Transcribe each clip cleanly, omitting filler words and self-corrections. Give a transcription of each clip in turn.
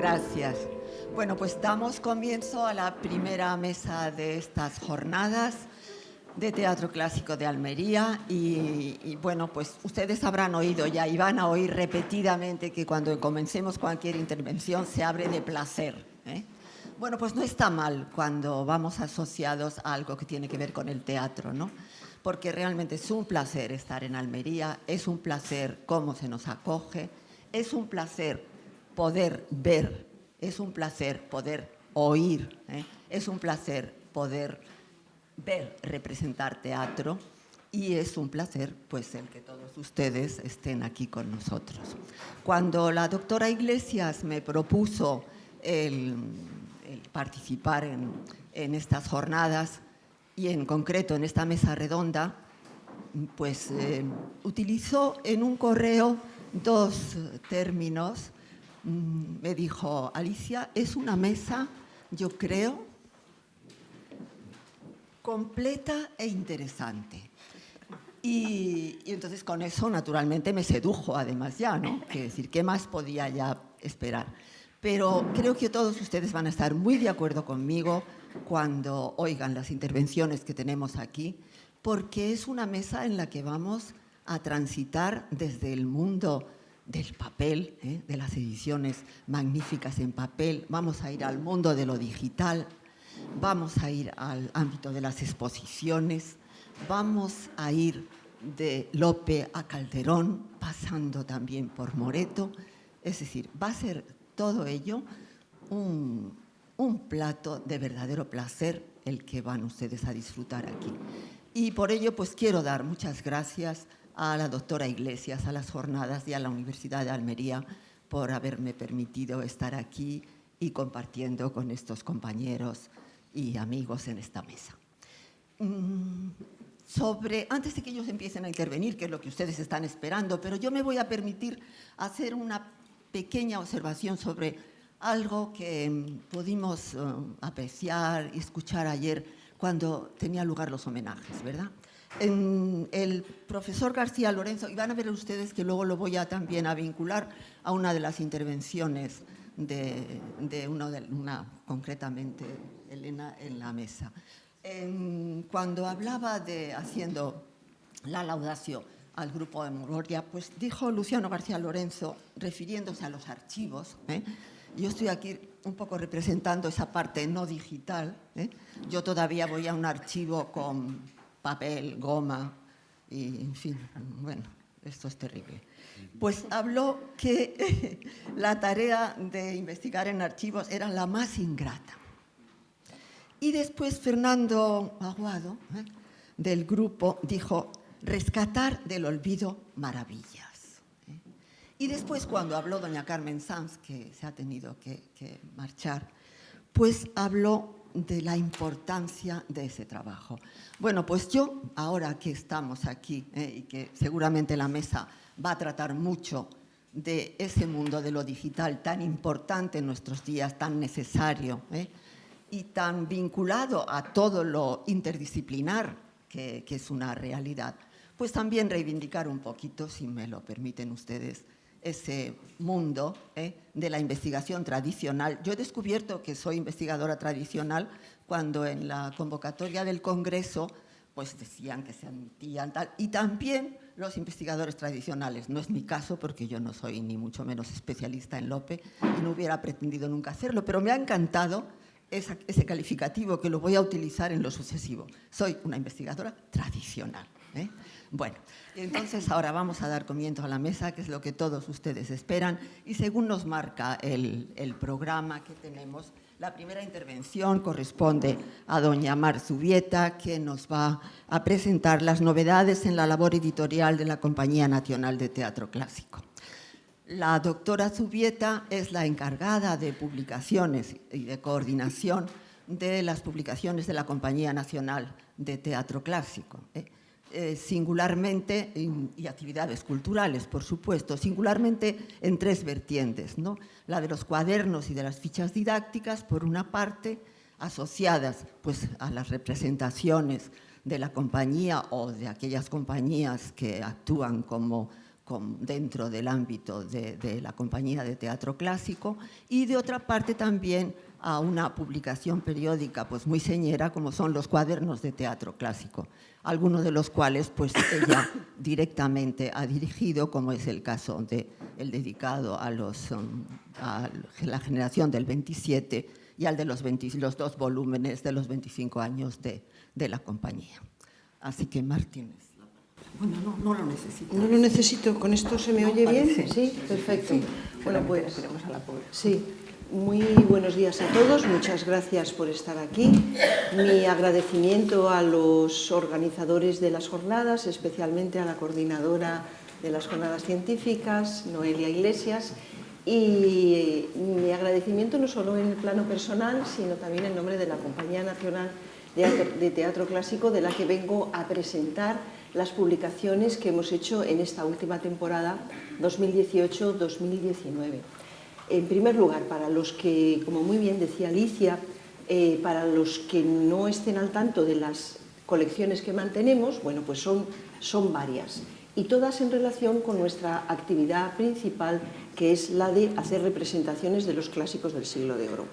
Gracias. Bueno, pues damos comienzo a la primera mesa de estas jornadas de Teatro Clásico de Almería y bueno, pues ustedes habrán oído ya y van a oír repetidamente que cuando comencemos cualquier intervención se abre de placer, ¿eh? Bueno, pues no está mal cuando vamos asociados a algo que tiene que ver con el teatro, ¿no? Porque realmente es un placer estar en Almería, es un placer cómo se nos acoge, es un placer poder ver, es un placer poder oír, ¿eh? Es un placer poder ver representar teatro y es un placer pues el que todos ustedes estén aquí con nosotros. Cuando la doctora Iglesias me propuso el participar en estas jornadas y en concreto en esta mesa redonda, pues utilizó en un correo dos términos. Me dijo: Alicia, es una mesa, yo creo, completa e interesante. Y entonces con eso naturalmente me sedujo además ya, ¿no? Que decir, ¿qué más podía ya esperar? Pero creo que todos ustedes van a estar muy de acuerdo conmigo cuando oigan las intervenciones que tenemos aquí, porque es una mesa en la que vamos a transitar desde el mundo del papel, de las ediciones magníficas en papel, vamos a ir al mundo de lo digital, vamos a ir al ámbito de las exposiciones, vamos a ir de Lope a Calderón, pasando también por Moreto. Es decir, va a ser todo ello un plato de verdadero placer el que van ustedes a disfrutar aquí. Y por ello, pues quiero dar muchas gracias a la doctora Iglesias, a las jornadas y a la Universidad de Almería por haberme permitido estar aquí y compartiendo con estos compañeros y amigos en esta mesa. Antes de que ellos empiecen a intervenir, que es lo que ustedes están esperando, pero yo me voy a permitir hacer una pequeña observación sobre algo que pudimos apreciar y escuchar ayer cuando tenía lugar los homenajes, ¿verdad? El profesor García Lorenzo, y van a ver ustedes que luego lo voy a también a vincular a una de las intervenciones de una concretamente Elena en la mesa. Cuando hablaba de haciendo la laudación al grupo de Mogoria, pues dijo Luciano García Lorenzo, refiriéndose a los archivos, yo estoy aquí un poco representando esa parte no digital, yo todavía voy a un archivo con papel, goma, y en fin, bueno, esto es terrible. Pues habló que la tarea de investigar en archivos era la más ingrata. Y después Fernando Aguado, del grupo, dijo: rescatar del olvido maravillas. Y después, cuando habló doña Carmen Sanz, que se ha tenido que marchar, pues habló de la importancia de ese trabajo. Bueno, pues yo, ahora que estamos aquí y que seguramente la mesa va a tratar mucho de ese mundo de lo digital tan importante en nuestros días, tan necesario, y tan vinculado a todo lo interdisciplinar que es una realidad, pues también reivindicar un poquito, si me lo permiten ustedes, ese mundo de la investigación tradicional. Yo he descubierto que soy investigadora tradicional cuando en la convocatoria del Congreso pues decían que se admitían tal, y también los investigadores tradicionales. No es mi caso porque yo no soy ni mucho menos especialista en Lope y no hubiera pretendido nunca hacerlo, pero me ha encantado ese calificativo que lo voy a utilizar en lo sucesivo. Soy una investigadora tradicional. Bueno, entonces ahora vamos a dar comienzo a la mesa, que es lo que todos ustedes esperan, y según nos marca el programa que tenemos, la primera intervención corresponde a doña Mar Zubieta, que nos va a presentar las novedades en la labor editorial de la Compañía Nacional de Teatro Clásico. La doctora Zubieta es la encargada de publicaciones y de coordinación de las publicaciones de la Compañía Nacional de Teatro Clásico, singularmente, y actividades culturales, por supuesto, singularmente en tres vertientes, ¿no? La de los cuadernos y de las fichas didácticas, por una parte, asociadas pues, a las representaciones de la compañía o de aquellas compañías que actúan como dentro del ámbito de la compañía de teatro clásico, y de otra parte también a una publicación periódica pues muy señera, como son los cuadernos de teatro clásico, algunos de los cuales pues ella directamente ha dirigido, como es el caso del dedicado a la generación del 27 y al de los 2 volúmenes de los 25 años de la compañía. Así que Martínez. Bueno, no lo necesito. No lo necesito. ¿Con esto se me oye bien? Sí, perfecto. Sí. Bueno, pues tenemos a la pobre. Sí. Muy buenos días a todos. Muchas gracias por estar aquí. Mi agradecimiento a los organizadores de las jornadas, especialmente a la coordinadora de las jornadas científicas, Noelia Iglesias, y mi agradecimiento no solo en el plano personal, sino también en nombre de la Compañía Nacional de Teatro Clásico, de la que vengo a presentar las publicaciones que hemos hecho en esta última temporada 2018-2019. En primer lugar, para los que, como muy bien decía Alicia, para los que no estén al tanto de las colecciones que mantenemos, bueno, pues son varias, y todas en relación con nuestra actividad principal, que es la de hacer representaciones de los clásicos del siglo de oro.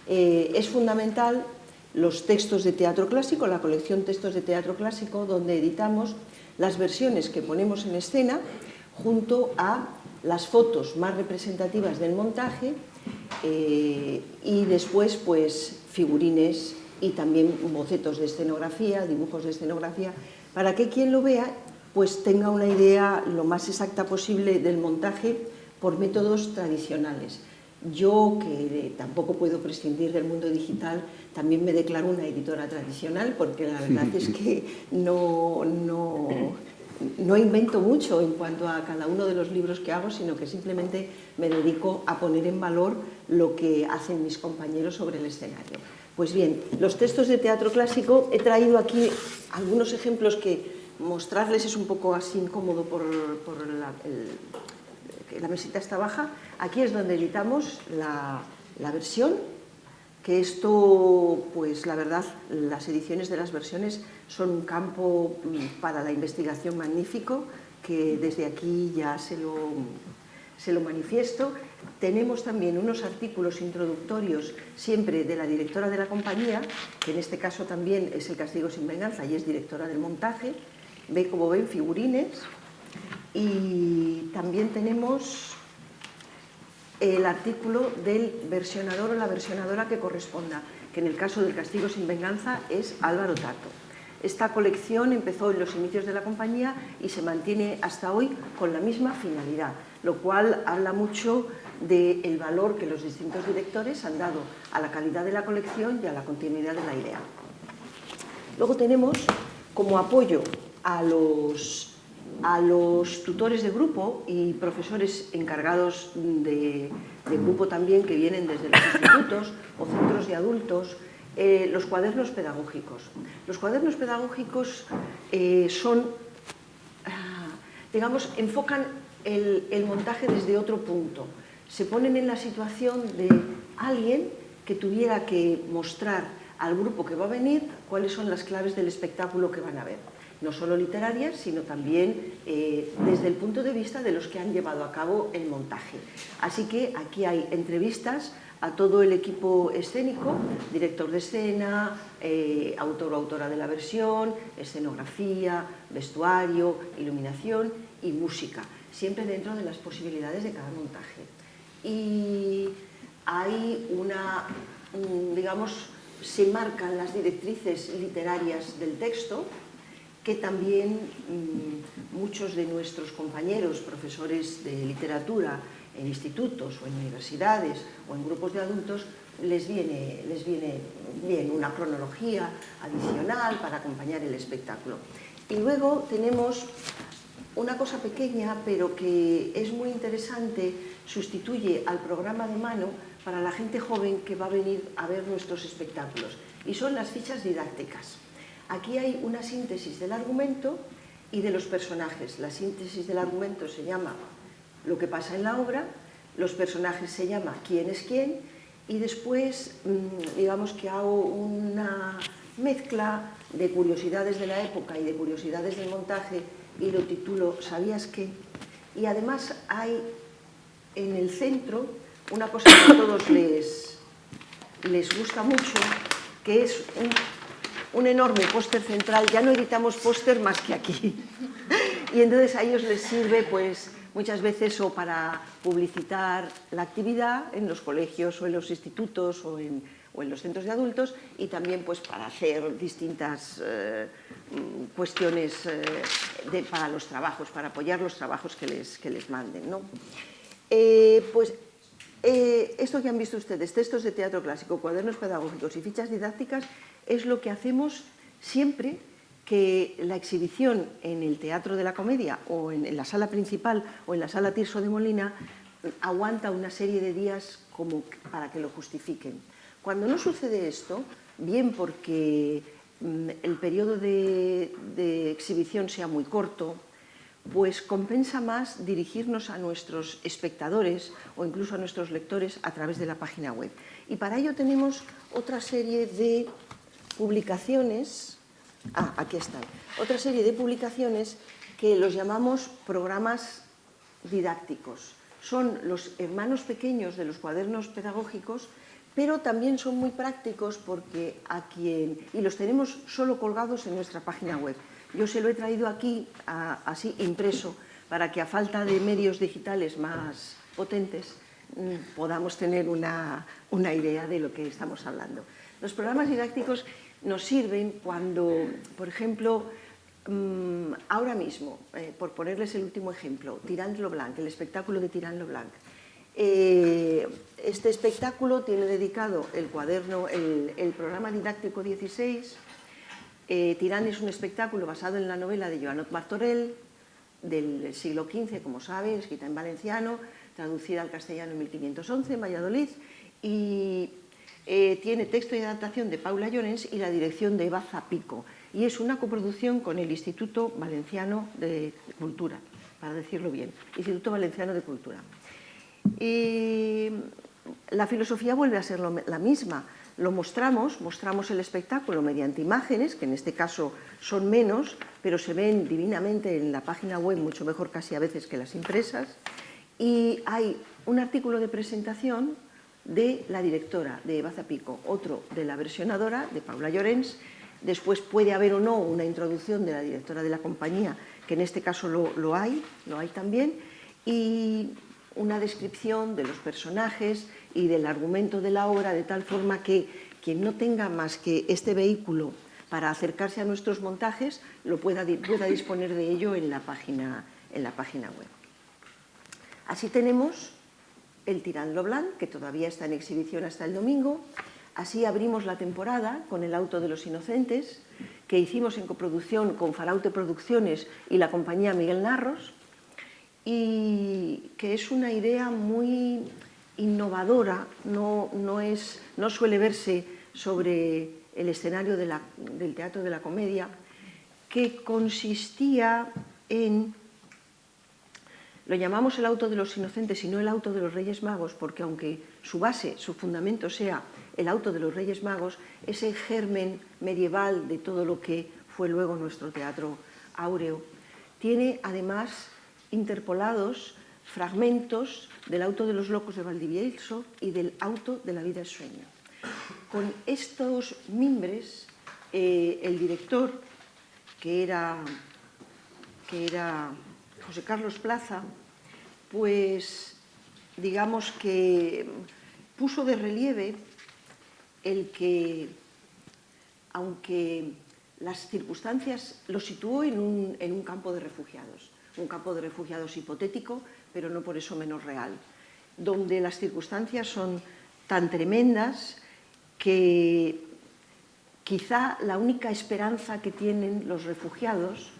Es fundamental los textos de teatro clásico, la colección Textos de Teatro Clásico, donde editamos las versiones que ponemos en escena junto a las fotos más representativas del montaje y después pues figurines y también bocetos de escenografía, dibujos de escenografía, para que quien lo vea pues tenga una idea lo más exacta posible del montaje por métodos tradicionales. Yo, que tampoco puedo prescindir del mundo digital, también me declaro una editora tradicional, porque la verdad es que no invento mucho en cuanto a cada uno de los libros que hago, sino que simplemente me dedico a poner en valor lo que hacen mis compañeros sobre el escenario. Pues bien, los textos de teatro clásico, he traído aquí algunos ejemplos que mostrarles es un poco así incómodo por la mesita está baja. Aquí es donde editamos la versión, que esto, pues la verdad, las ediciones de las versiones son un campo para la investigación magnífico, que desde aquí ya se lo manifiesto. Tenemos también unos artículos introductorios siempre de la directora de la compañía, que en este caso también es El castigo sin venganza y es directora del montaje. Ve, como ven, figurines. Y también tenemos el artículo del versionador o la versionadora que corresponda, que en el caso del castigo sin venganza es Álvaro Tato. Esta colección empezó en los inicios de la compañía y se mantiene hasta hoy con la misma finalidad, lo cual habla mucho del valor que los distintos directores han dado a la calidad de la colección y a la continuidad de la idea. Luego tenemos como apoyo a los tutores de grupo y profesores encargados de grupo también, que vienen desde los institutos o centros de adultos, los cuadernos pedagógicos. Los cuadernos pedagógicos enfocan el montaje desde otro punto. Se ponen en la situación de alguien que tuviera que mostrar al grupo que va a venir cuáles son las claves del espectáculo que van a ver. No solo literarias, sino también desde el punto de vista de los que han llevado a cabo el montaje. Así que aquí hay entrevistas a todo el equipo escénico, director de escena, autor o autora de la versión, escenografía, vestuario, iluminación y música, siempre dentro de las posibilidades de cada montaje. Y hay se marcan las directrices literarias del texto, que también muchos de nuestros compañeros, profesores de literatura en institutos o en universidades o en grupos de adultos, les viene bien una cronología adicional para acompañar el espectáculo. Y luego tenemos una cosa pequeña, pero que es muy interesante, sustituye al programa de mano para la gente joven que va a venir a ver nuestros espectáculos, y son las fichas didácticas. Aquí hay una síntesis del argumento y de los personajes. La síntesis del argumento se llama Lo que pasa en la obra, los personajes se llama Quién es quién, y después digamos que hago una mezcla de curiosidades de la época y de curiosidades del montaje y lo titulo ¿Sabías qué? Y además hay en el centro una cosa que a todos les gusta mucho, que es un enorme póster central. Ya no editamos póster más que aquí. Y entonces a ellos les sirve, pues, muchas veces o para publicitar la actividad en los colegios o en los institutos o en los centros de adultos, y también pues para hacer distintas cuestiones para los trabajos, para apoyar los trabajos que les manden, ¿no? Esto que han visto ustedes, textos de teatro clásico, cuadernos pedagógicos y fichas didácticas, es lo que hacemos siempre que la exhibición en el Teatro de la Comedia o en la sala principal o en la sala Tirso de Molina aguanta una serie de días como para que lo justifiquen. Cuando no sucede esto, bien porque el periodo de exhibición sea muy corto, pues compensa más dirigirnos a nuestros espectadores o incluso a nuestros lectores a través de la página web. Y para ello tenemos otra serie de publicaciones, aquí están, otra serie de publicaciones que los llamamos programas didácticos. Son los hermanos pequeños de los cuadernos pedagógicos, pero también son muy prácticos porque y los tenemos solo colgados en nuestra página web. Yo se lo he traído aquí, así impreso, para que a falta de medios digitales más potentes podamos tener una idea de lo que estamos hablando. Los programas didácticos nos sirven cuando, por ejemplo, ahora mismo, por ponerles el último ejemplo, Tirant lo Blanc, el espectáculo de Tirant lo Blanc. Este espectáculo tiene dedicado el programa didáctico 16. Tirant es un espectáculo basado en la novela de Joanot Martorell, del siglo XV, como saben, escrita en valenciano, traducida al castellano en 1511 en Valladolid, y tiene texto y adaptación de Paula Llorens y la dirección de Eva Zapico, y es una coproducción con el Instituto Valenciano de Cultura, para decirlo bien, Instituto Valenciano de Cultura. Y la filosofía vuelve a ser la misma. Lo mostramos el espectáculo mediante imágenes, que en este caso son menos, pero se ven divinamente en la página web, mucho mejor casi a veces que las impresas, y hay un artículo de presentación de la directora, de Eva Zapico, otro de la versionadora, de Paula Llorens, después puede haber o no una introducción de la directora de la compañía, que en este caso lo hay también, y una descripción de los personajes y del argumento de la obra, de tal forma que quien no tenga más que este vehículo para acercarse a nuestros montajes pueda disponer de ello en la página web. Así tenemos el Tirant lo Blanc, que todavía está en exhibición hasta el domingo. Así abrimos la temporada con El auto de los inocentes, que hicimos en coproducción con Faraute Producciones y la compañía Miguel Narros, y que es una idea muy innovadora, no suele verse sobre el escenario del Teatro de la Comedia, que consistía en, lo llamamos El auto de los inocentes y no El auto de los Reyes Magos, porque aunque su base, su fundamento sea El auto de los Reyes Magos, ese germen medieval de todo lo que fue luego nuestro teatro áureo, tiene además interpolados fragmentos del auto de los locos de Valdivieso y del auto de la vida es sueño. Con estos mimbres, el director, que era José Carlos Plaza, pues digamos que puso de relieve el que, aunque las circunstancias, lo situó en un campo de refugiados, un campo de refugiados hipotético, pero no por eso menos real, donde las circunstancias son tan tremendas que quizá la única esperanza que tienen los refugiados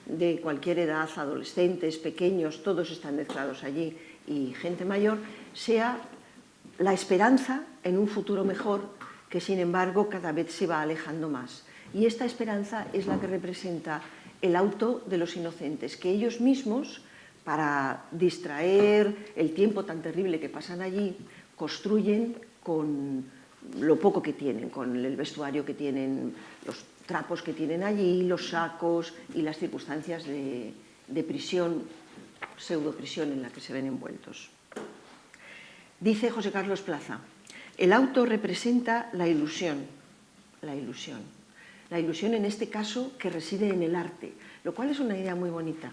de cualquier edad, adolescentes, pequeños, todos están mezclados allí, y gente mayor, sea la esperanza en un futuro mejor que, sin embargo, cada vez se va alejando más. Y esta esperanza es la que representa El auto de los inocentes, que ellos mismos, para distraer el tiempo tan terrible que pasan allí, construyen con lo poco que tienen, con el vestuario que tienen, los trapos que tienen allí, los sacos y las circunstancias de de prisión, pseudoprisión en la que se ven envueltos. Dice José Carlos Plaza: el auto representa la ilusión, la ilusión. La ilusión en este caso que reside en el arte, lo cual es una idea muy bonita.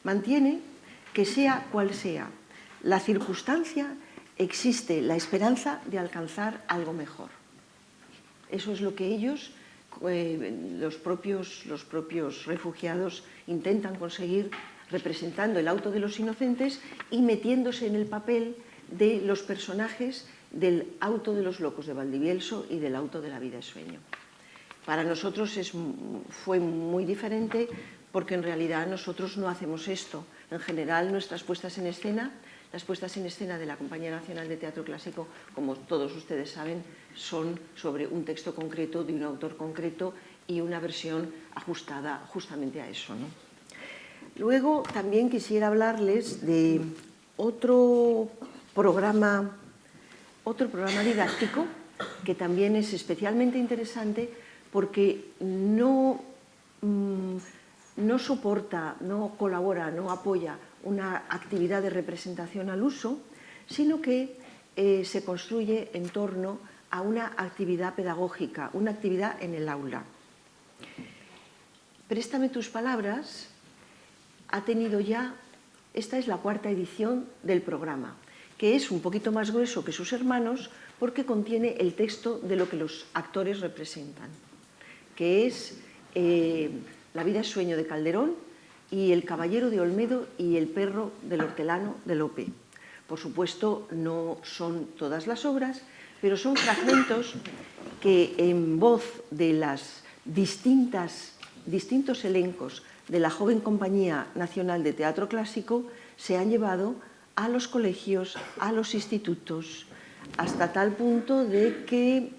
Mantiene que sea cual sea la circunstancia, existe la esperanza de alcanzar algo mejor. Eso es lo que ellos, los propios refugiados, intentan conseguir representando el auto de los inocentes y metiéndose en el papel de los personajes del auto de los locos de Valdivielso y del auto de la vida es sueño. Para nosotros fue muy diferente porque en realidad nosotros no hacemos esto. En general nuestras puestas en escena, las puestas en escena de la Compañía Nacional de Teatro Clásico, como todos ustedes saben, son sobre un texto concreto de un autor concreto y una versión ajustada justamente a eso, ¿no? Luego también quisiera hablarles de otro programa didáctico que también es especialmente interesante porque no soporta, no colabora, no apoya una actividad de representación al uso, sino que se construye en torno a una actividad pedagógica, una actividad en el aula. Préstame tus palabras ha tenido ya, esta es la 4ª edición del programa, que es un poquito más grueso que sus hermanos porque contiene el texto de lo que los actores representan, que es La vida es sueño de Calderón y El caballero de Olmedo y El perro del hortelano de Lope. Por supuesto, no son todas las obras, pero son fragmentos que en voz de las distintos elencos de la joven Compañía Nacional de Teatro Clásico se han llevado a los colegios, a los institutos, hasta tal punto de que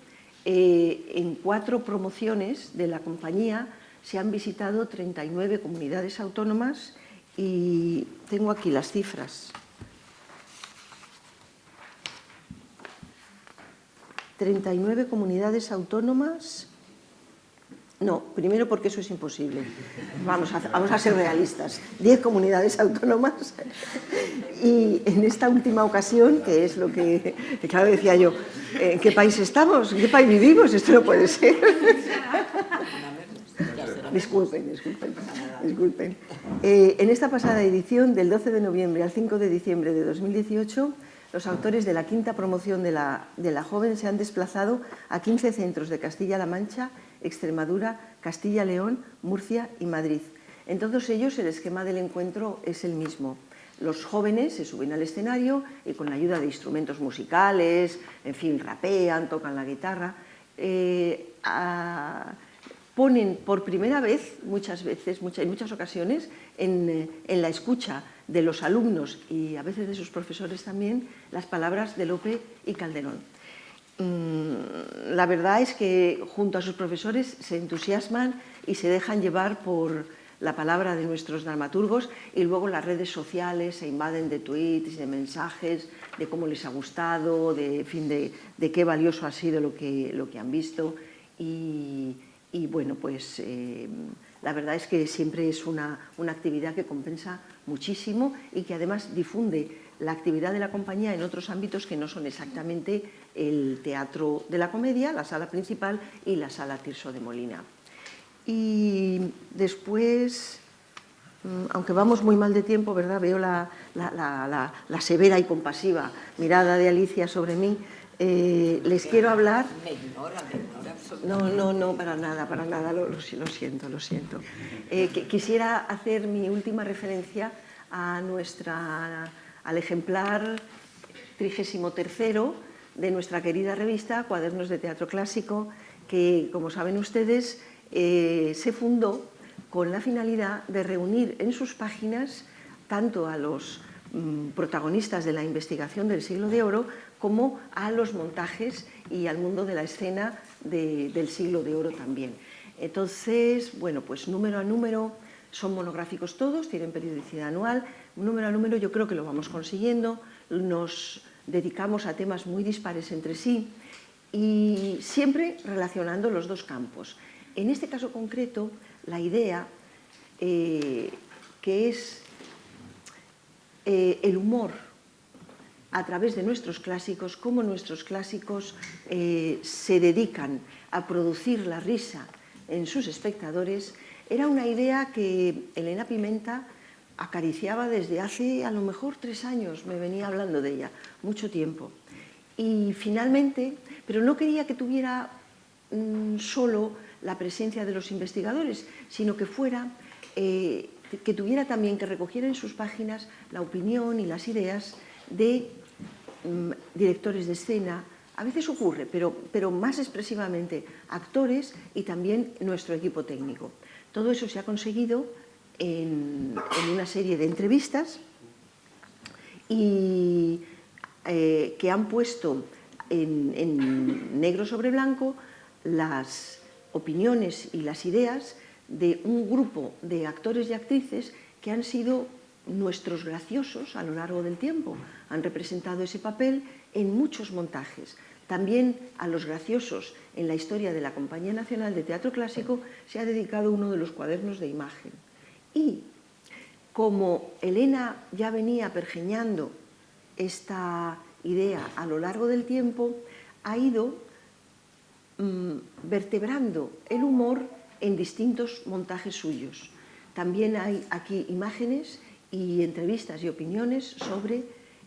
en 4 promociones de la compañía se han visitado 39 comunidades autónomas y tengo aquí las cifras. 39 comunidades autónomas. No, primero porque eso es imposible. Vamos a ser realistas. 10 comunidades autónomas y en esta última ocasión, que es lo que, claro, decía yo, ¿en qué país estamos? ¿En qué país vivimos? Esto no puede ser. Disculpen. En esta pasada edición, del 12 de noviembre al 5 de diciembre de 2018, los autores de la 5ª promoción de la Joven se han desplazado a 15 centros de Castilla-La Mancha, Extremadura, Castilla-León, Murcia y Madrid. En todos ellos el esquema del encuentro es el mismo. Los jóvenes se suben al escenario y con la ayuda de instrumentos musicales, en fin, rapean, tocan la guitarra, ponen por primera vez, en muchas ocasiones, en la escucha de los alumnos y a veces de sus profesores también, las palabras de Lope y Calderón. La verdad es que junto a sus profesores se entusiasman y se dejan llevar por la palabra de nuestros dramaturgos y luego las redes sociales se invaden de tweets, de mensajes, de cómo les ha gustado, de qué valioso ha sido lo que han visto y bueno, pues la verdad es que siempre es una actividad que compensa muchísimo y que además difunde la actividad de la compañía en otros ámbitos que no son exactamente el Teatro de la Comedia, la sala principal y la sala Tirso de Molina. Y después, aunque vamos muy mal de tiempo, ¿verdad? Veo la severa y compasiva mirada de Alicia sobre mí. Les quiero hablar... Me ignora absolutamente. No, para nada, lo siento. Quisiera hacer mi última referencia al ejemplar 33º de nuestra querida revista Cuadernos de Teatro Clásico, que, como saben ustedes, se fundó con la finalidad de reunir en sus páginas tanto a los protagonistas de la investigación del Siglo de Oro como a los montajes y al mundo de la escena del Siglo de Oro también. Entonces, bueno, pues número a número, son monográficos todos, tienen periodicidad anual, número a número yo creo que lo vamos consiguiendo, nos dedicamos a temas muy dispares entre sí y siempre relacionando los dos campos. En este caso concreto, la idea que que es el humor a través de nuestros clásicos, cómo nuestros clásicos se dedican a producir la risa en sus espectadores, era una idea que Elena Pimenta acariciaba desde hace a lo mejor 3 años, me venía hablando de ella, mucho tiempo. Y finalmente, pero no quería que tuviera solo la presencia de los investigadores, sino que fuera, que tuviera también, que recogiera en sus páginas la opinión y las ideas de directores de escena. A veces ocurre, pero más expresivamente actores y también nuestro equipo técnico. Todo eso se ha conseguido en una serie de entrevistas y que han puesto en negro sobre blanco las opiniones y las ideas de un grupo de actores y actrices que han sido nuestros graciosos a lo largo del tiempo. Han representado ese papel en muchos montajes. También a los graciosos en la historia de la Compañía Nacional de Teatro Clásico se ha dedicado uno de los cuadernos de imagen. Y como Elena ya venía pergeñando esta idea a lo largo del tiempo, ha ido vertebrando el humor en distintos montajes suyos. También hay aquí imágenes y entrevistas y opiniones sobre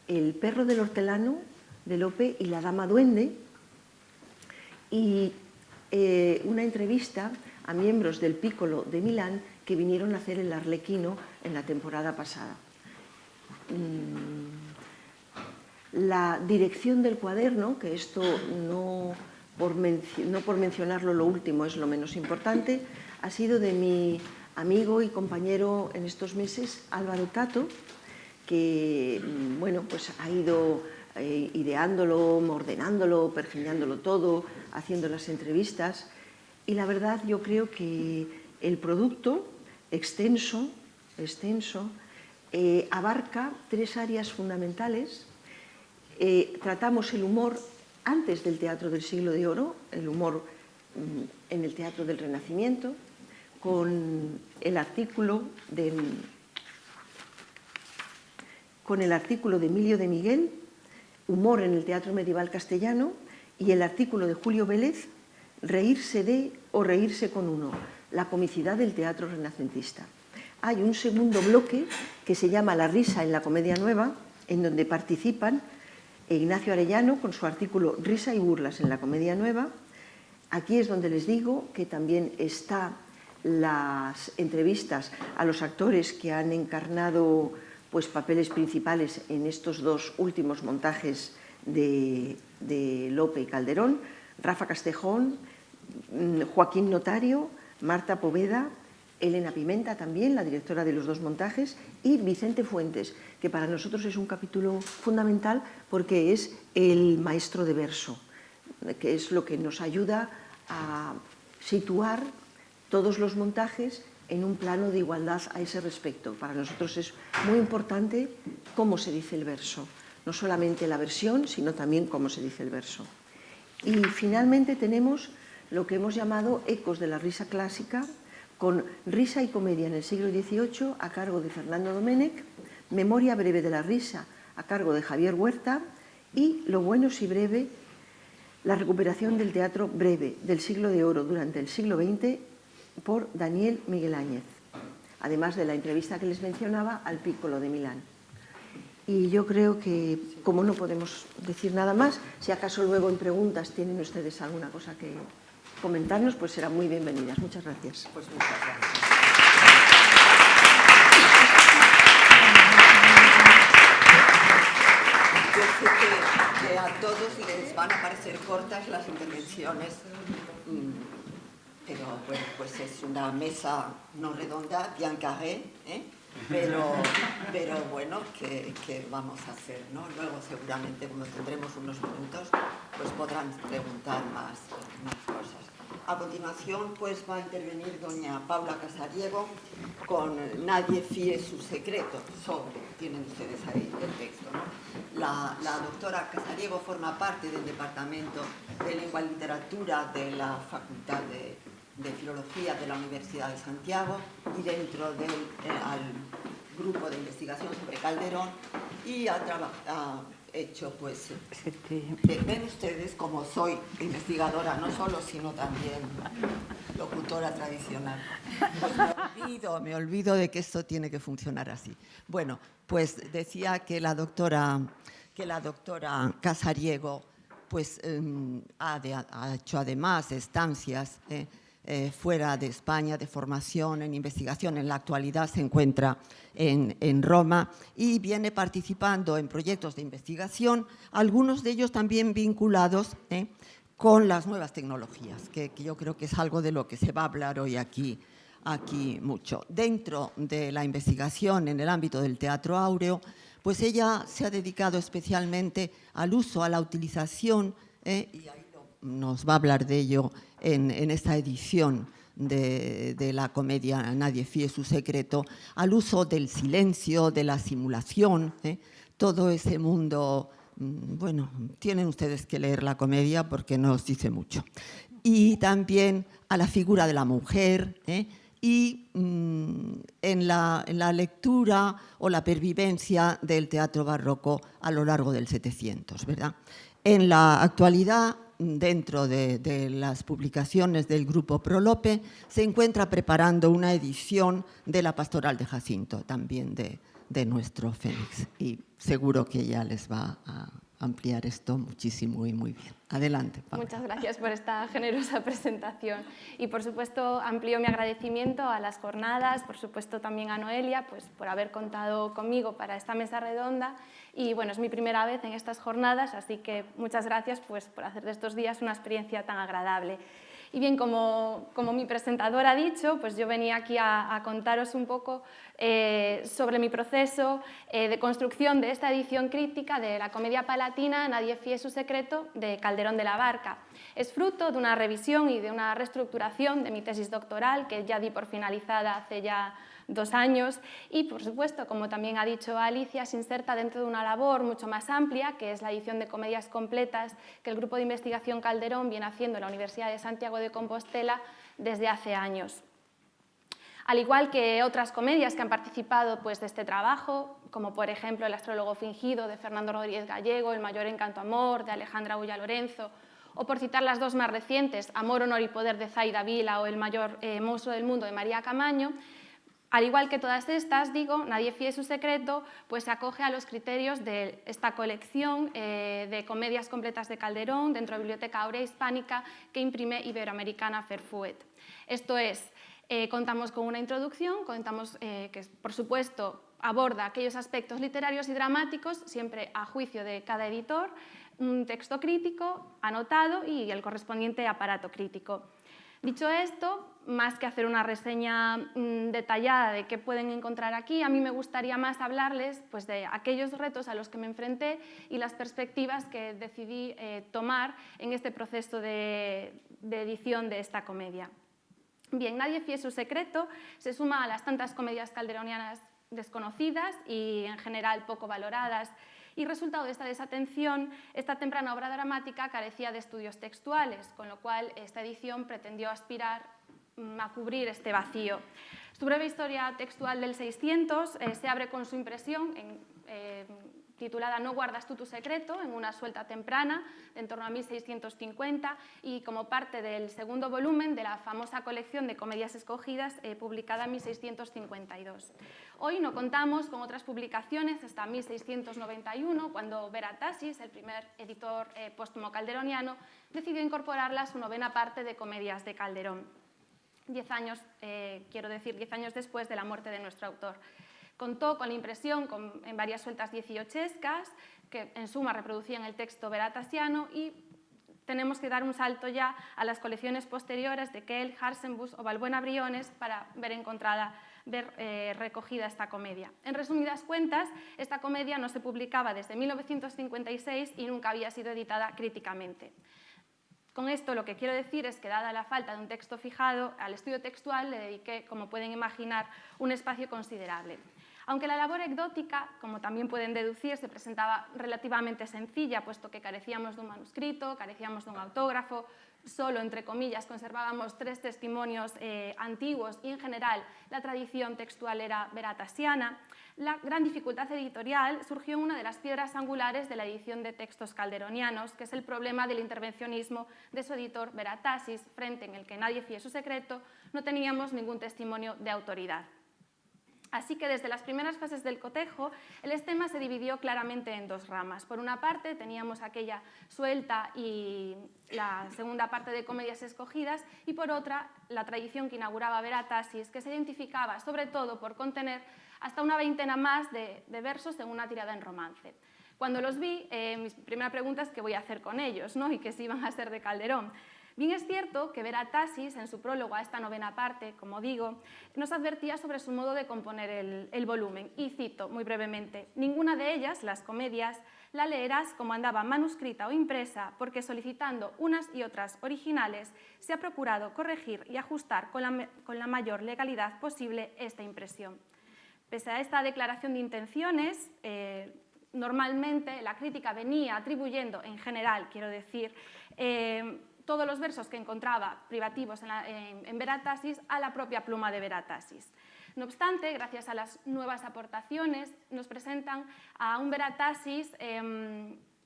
El perro del hortelano de Lope y La dama duende, y una entrevista a miembros del Piccolo de Milán que vinieron a hacer el Arlequino en la temporada pasada. La dirección del cuaderno, que esto no por mencionarlo lo último es lo menos importante, ha sido de mi amigo y compañero en estos meses, Álvaro Tato, que bueno, pues ha ido ideándolo, ordenándolo, pergeñándolo todo, haciendo las entrevistas, y la verdad yo creo que el producto extenso abarca 3 áreas fundamentales. Tratamos el humor antes del teatro del siglo de oro, el humor en el teatro del Renacimiento, con el artículo de Emilio de Miguel, Humor en el teatro medieval castellano, y el artículo de Julio Vélez, Reírse de o reírse con uno, la comicidad del teatro renacentista. Hay un segundo bloque que se llama La risa en la comedia nueva, en donde participan Ignacio Arellano con su artículo Risa y burlas en la comedia nueva. Aquí es donde les digo que también están las entrevistas a los actores que han encarnado pues, papeles principales en estos 2 últimos montajes de Lope y Calderón: Rafa Castejón, Joaquín Notario, Marta Poveda, Elena Pimenta también, la directora de los 2 montajes, y Vicente Fuentes, que para nosotros es un capítulo fundamental porque es el maestro de verso, que es lo que nos ayuda a situar todos los montajes en un plano de igualdad a ese respecto. Para nosotros es muy importante cómo se dice el verso, no solamente la versión, sino también cómo se dice el verso. Y finalmente tenemos lo que hemos llamado Ecos de la risa clásica, con Risa y comedia en el siglo XVIII a cargo de Fernando Domènech, Memoria breve de la risa a cargo de Javier Huerta, y Lo bueno si breve, la recuperación del teatro breve del siglo de oro durante el siglo XX por Daniel Miguel Áñez, además de la entrevista que les mencionaba al Piccolo de Milán. Y yo creo que, como no podemos decir nada más, si acaso luego en preguntas tienen ustedes alguna cosa que comentarnos, pues serán muy bienvenidas. Muchas gracias. Pues muchas gracias. Yo sé que a todos les van a parecer cortas las intervenciones, pero bueno, pues es una mesa no redonda, bien carré, pero bueno, ¿qué vamos a hacer, ¿no? Luego seguramente cuando tendremos unos minutos pues podrán preguntar más cosas. A continuación pues va a intervenir doña Paula Casariego con Nadie fíe su secreto sobre, tienen ustedes ahí el texto, ¿no? La doctora Casariego forma parte del Departamento de Lengua y Literatura de la Facultad de Filología de la Universidad de Santiago, y dentro del grupo de investigación sobre Calderón y ha hecho, pues, ven ustedes como soy investigadora, no solo, sino también locutora tradicional. Pues me olvido de que esto tiene que funcionar así. Bueno, pues decía que la doctora Casariego pues, ha hecho además estancias fuera de España, de formación en investigación. En la actualidad se encuentra en Roma y viene participando en proyectos de investigación, algunos de ellos también vinculados con las nuevas tecnologías, que yo creo que es algo de lo que se va a hablar hoy aquí mucho. Dentro de la investigación en el ámbito del teatro áureo, pues ella se ha dedicado especialmente al uso, a la utilización, y ahí nos va a hablar de ello en esta edición de la comedia Nadie fíe su secreto, al uso del silencio, de la simulación, todo ese mundo. Bueno, tienen ustedes que leer la comedia porque nos dice mucho. Y también a la figura de la mujer, y en la lectura o la pervivencia del teatro barroco a lo largo del 700, ¿verdad? En la actualidad, dentro de las publicaciones del Grupo Prolope, se encuentra preparando una edición de la Pastoral de Jacinto, también de nuestro Fénix. Y seguro que ella les va a ampliar esto muchísimo y muy bien. Adelante, Paula. Muchas gracias por esta generosa presentación. Y, por supuesto, amplío mi agradecimiento a las jornadas, por supuesto también a Noelia, pues, por haber contado conmigo para esta mesa redonda. Y, bueno, es mi primera vez en estas jornadas, así que muchas gracias, pues, por hacer de estos días una experiencia tan agradable. Y bien, como mi presentador ha dicho, pues yo venía aquí a contaros un poco sobre mi proceso de construcción de esta edición crítica de la comedia palatina Nadie fíe su secreto, de Calderón de la Barca. Es fruto de una revisión y de una reestructuración de mi tesis doctoral, que ya di por finalizada hace ya 2 años, y, por supuesto, como también ha dicho Alicia, se inserta dentro de una labor mucho más amplia, que es la edición de comedias completas que el Grupo de Investigación Calderón viene haciendo en la Universidad de Santiago de Compostela desde hace años. Al igual que otras comedias que han participado, pues, de este trabajo, como por ejemplo El astrólogo fingido, de Fernando Rodríguez Gallego, El mayor encanto amor, de Alejandra Ulla Lorenzo, o por citar las 2 más recientes, Amor, honor y poder, de Zaida Vila, o El mayor monstruo del mundo, de María Camaño. Al igual que todas estas, digo, Nadie fíe su secreto, pues se acoge a los criterios de esta colección de comedias completas de Calderón dentro de la Biblioteca Áurea Hispánica que imprime Iberoamericana Ferfuet. Esto es, contamos con una introducción, que por supuesto aborda aquellos aspectos literarios y dramáticos, siempre a juicio de cada editor, un texto crítico anotado y el correspondiente aparato crítico. Dicho esto, más que hacer una reseña detallada de qué pueden encontrar aquí, a mí me gustaría más hablarles, pues, de aquellos retos a los que me enfrenté y las perspectivas que decidí tomar en este proceso de edición de esta comedia. Bien, Nadie fíe su secreto se suma a las tantas comedias calderonianas desconocidas y en general poco valoradas, y resultado de esta desatención, esta temprana obra dramática carecía de estudios textuales, con lo cual esta edición pretendió aspirar a cubrir este vacío. Su breve historia textual del 600 se abre con su impresión titulada No guardas tú tu secreto, en una suelta temprana de en torno a 1650, y como parte del segundo volumen de la famosa colección de comedias escogidas publicada en 1652. Hoy no contamos con otras publicaciones hasta 1691, cuando Veratasis, el primer editor póstumo calderoniano, decidió incorporarla a su 9ª parte de comedias de Calderón. 10 años, quiero decir, 10 años después de la muerte de nuestro autor. Contó con la impresión en varias sueltas 18escas, que en suma reproducían el texto veratasiano, y tenemos que dar un salto ya a las colecciones posteriores de Kell, Harsenbus o Balbuena Briones para ver recogida esta comedia. En resumidas cuentas, esta comedia no se publicaba desde 1956 y nunca había sido editada críticamente. Con esto lo que quiero decir es que, dada la falta de un texto fijado, al estudio textual le dediqué, como pueden imaginar, un espacio considerable. Aunque la labor anecdótica, como también pueden deducir, se presentaba relativamente sencilla, puesto que carecíamos de un manuscrito, carecíamos de un autógrafo, solo, entre comillas, conservábamos 3 testimonios antiguos y, en general, la tradición textual era veratasiana, la gran dificultad editorial surgió en una de las piedras angulares de la edición de textos calderonianos, que es el problema del intervencionismo de su editor Veratasis, frente en el que nadie fíe su secreto, no teníamos ningún testimonio de autoridad. Así que desde las primeras fases del cotejo, el estema se dividió claramente en 2 ramas. Por una parte teníamos aquella suelta y la segunda parte de comedias escogidas, y por otra la tradición que inauguraba Veratasis, que se identificaba sobre todo por contener hasta una veintena más de versos en una tirada en romance. Cuando los vi, mi primera pregunta es qué voy a hacer con ellos, ¿no? Y que si iban a ser de Calderón. Bien es cierto que Veratasis, en su prólogo a esta 9ª parte, como digo, nos advertía sobre su modo de componer el volumen. Y cito muy brevemente: ninguna de ellas, las comedias, la leerás como andaba manuscrita o impresa, porque solicitando unas y otras originales, se ha procurado corregir y ajustar con la mayor legalidad posible esta impresión. Pese a esta declaración de intenciones, normalmente la crítica venía atribuyendo, en general, quiero decir, todos los versos que encontraba privativos en Veratasis a la propia pluma de Veratasis. No obstante, gracias a las nuevas aportaciones, nos presentan a un Veratasis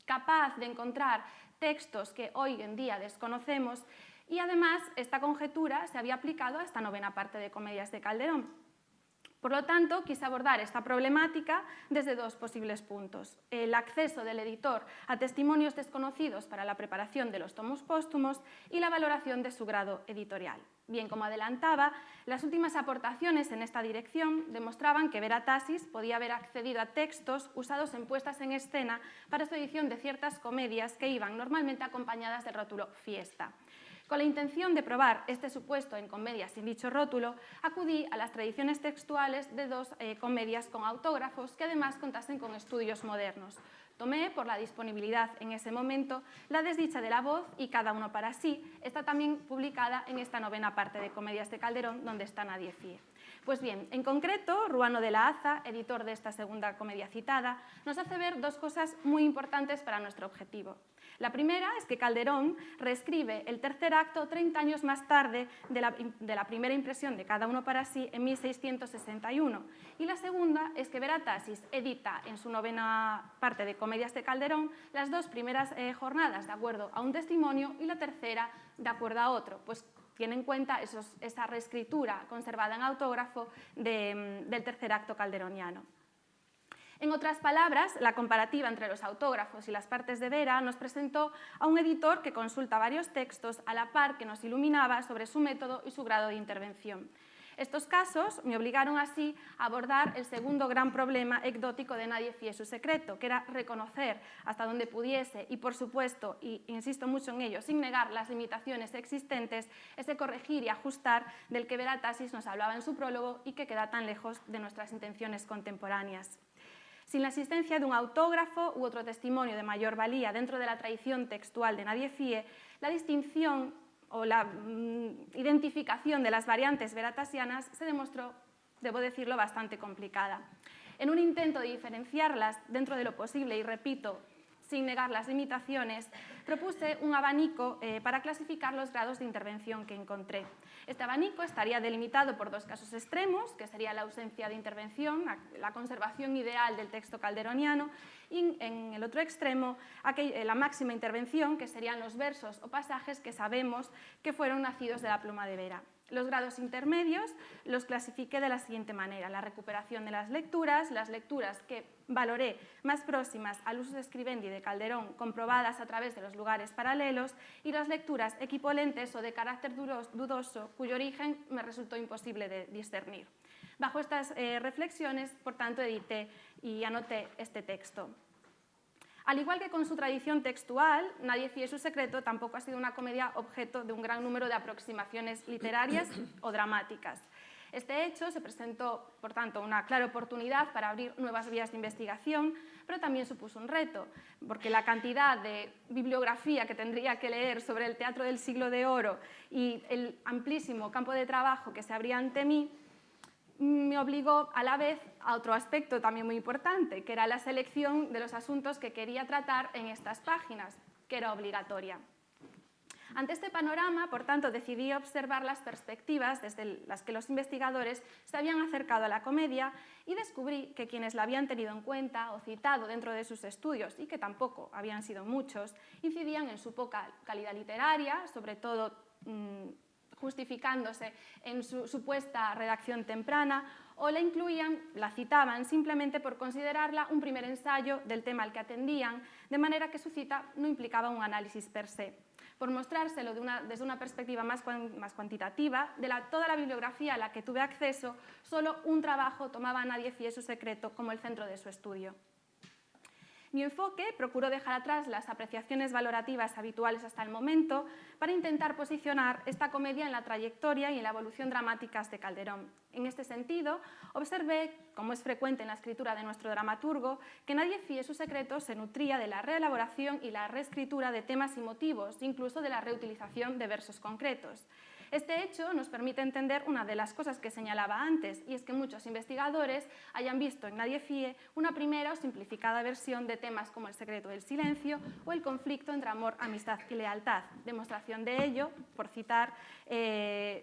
capaz de encontrar textos que hoy en día desconocemos, y además esta conjetura se había aplicado a esta 9ª parte de Comedias de Calderón. Por lo tanto, quise abordar esta problemática desde 2 posibles puntos: el acceso del editor a testimonios desconocidos para la preparación de los tomos póstumos y la valoración de su grado editorial. Bien, como adelantaba, las últimas aportaciones en esta dirección demostraban que Veratasis podía haber accedido a textos usados en puestas en escena para su edición de ciertas comedias que iban normalmente acompañadas del rótulo Fiesta. Con la intención de probar este supuesto en comedias sin dicho rótulo, acudí a las tradiciones textuales de 2 comedias con autógrafos que además contasen con estudios modernos. Tomé, por la disponibilidad en ese momento, La desdicha de la voz y Cada uno para sí. Está también publicada en esta 9ª parte de Comedias de Calderón, donde está Nadie fíe. Pues bien, en concreto, Ruano de la Haza, editor de esta 2ª comedia citada, nos hace ver 2 cosas muy importantes para nuestro objetivo. La primera es que Calderón reescribe el tercer acto 30 años más tarde de la primera impresión de Cada uno para sí, en 1661. Y la segunda es que Veratasis edita en su 9ª parte de Comedias de Calderón las 2 primeras jornadas de acuerdo a un testimonio y la tercera de acuerdo a otro, pues tiene en cuenta esa reescritura conservada en autógrafo del tercer acto calderoniano. En otras palabras, la comparativa entre los autógrafos y las partes de Vera nos presentó a un editor que consulta varios textos a la par que nos iluminaba sobre su método y su grado de intervención. Estos casos me obligaron así a abordar el segundo gran problema anecdótico de Nadie fíe su secreto, que era reconocer hasta donde pudiese y, por supuesto, y insisto mucho en ello, sin negar las limitaciones existentes, ese corregir y ajustar del que Veratasis nos hablaba en su prólogo y que queda tan lejos de nuestras intenciones contemporáneas. Sin la existencia de un autógrafo u otro testimonio de mayor valía dentro de la tradición textual de Nadie fíe, la distinción o la identificación de las variantes veratasianas se demostró, debo decirlo, bastante complicada. En un intento de diferenciarlas dentro de lo posible, y repito, sin negar las limitaciones, propuse un abanico para clasificar los grados de intervención que encontré. Este abanico estaría delimitado por 2 casos extremos, que sería la ausencia de intervención, la conservación ideal del texto calderoniano, y en el otro extremo, la máxima intervención, que serían los versos o pasajes que sabemos que fueron nacidos de la pluma de Vera. Los grados intermedios los clasifiqué de la siguiente manera: la recuperación de las lecturas que valoré más próximas al uso de scribendi de Calderón, comprobadas a través de los lugares paralelos, y las lecturas equipolentes o de carácter dudoso, cuyo origen me resultó imposible de discernir. Bajo estas reflexiones, por tanto, edité y anoté este texto. Al igual que con su tradición textual, Nadie fíe su secreto tampoco ha sido una comedia objeto de un gran número de aproximaciones literarias o dramáticas. Este hecho se presentó, por tanto, una clara oportunidad para abrir nuevas vías de investigación, pero también supuso un reto, porque la cantidad de bibliografía que tendría que leer sobre el teatro del siglo de oro y el amplísimo campo de trabajo que se abría ante mí me obligó a la vez a otro aspecto también muy importante, que era la selección de los asuntos que quería tratar en estas páginas, que era obligatoria. Ante este panorama, por tanto, decidí observar las perspectivas desde las que los investigadores se habían acercado a la comedia y descubrí que quienes la habían tenido en cuenta o citado dentro de sus estudios, y que tampoco habían sido muchos, incidían en su poca calidad literaria, sobre todo justificándose en su supuesta redacción temprana, o la incluían, la citaban simplemente por considerarla un primer ensayo del tema al que atendían, de manera que su cita no implicaba un análisis per se. Por mostrárselo desde una perspectiva más cuantitativa, de toda la bibliografía a la que tuve acceso, solo un trabajo tomaba a Nadie fíe su secreto como el centro de su estudio. Mi enfoque procuró dejar atrás las apreciaciones valorativas habituales hasta el momento para intentar posicionar esta comedia en la trayectoria y en la evolución dramáticas de Calderón. En este sentido, observé, como es frecuente en la escritura de nuestro dramaturgo, que Nadie fíe su secreto se nutría de la reelaboración y la reescritura de temas y motivos, incluso de la reutilización de versos concretos. Este hecho nos permite entender una de las cosas que señalaba antes, y es que muchos investigadores hayan visto en Nadie fíe una primera o simplificada versión de temas como el secreto del silencio o el conflicto entre amor, amistad y lealtad. Demostración de ello, por citar,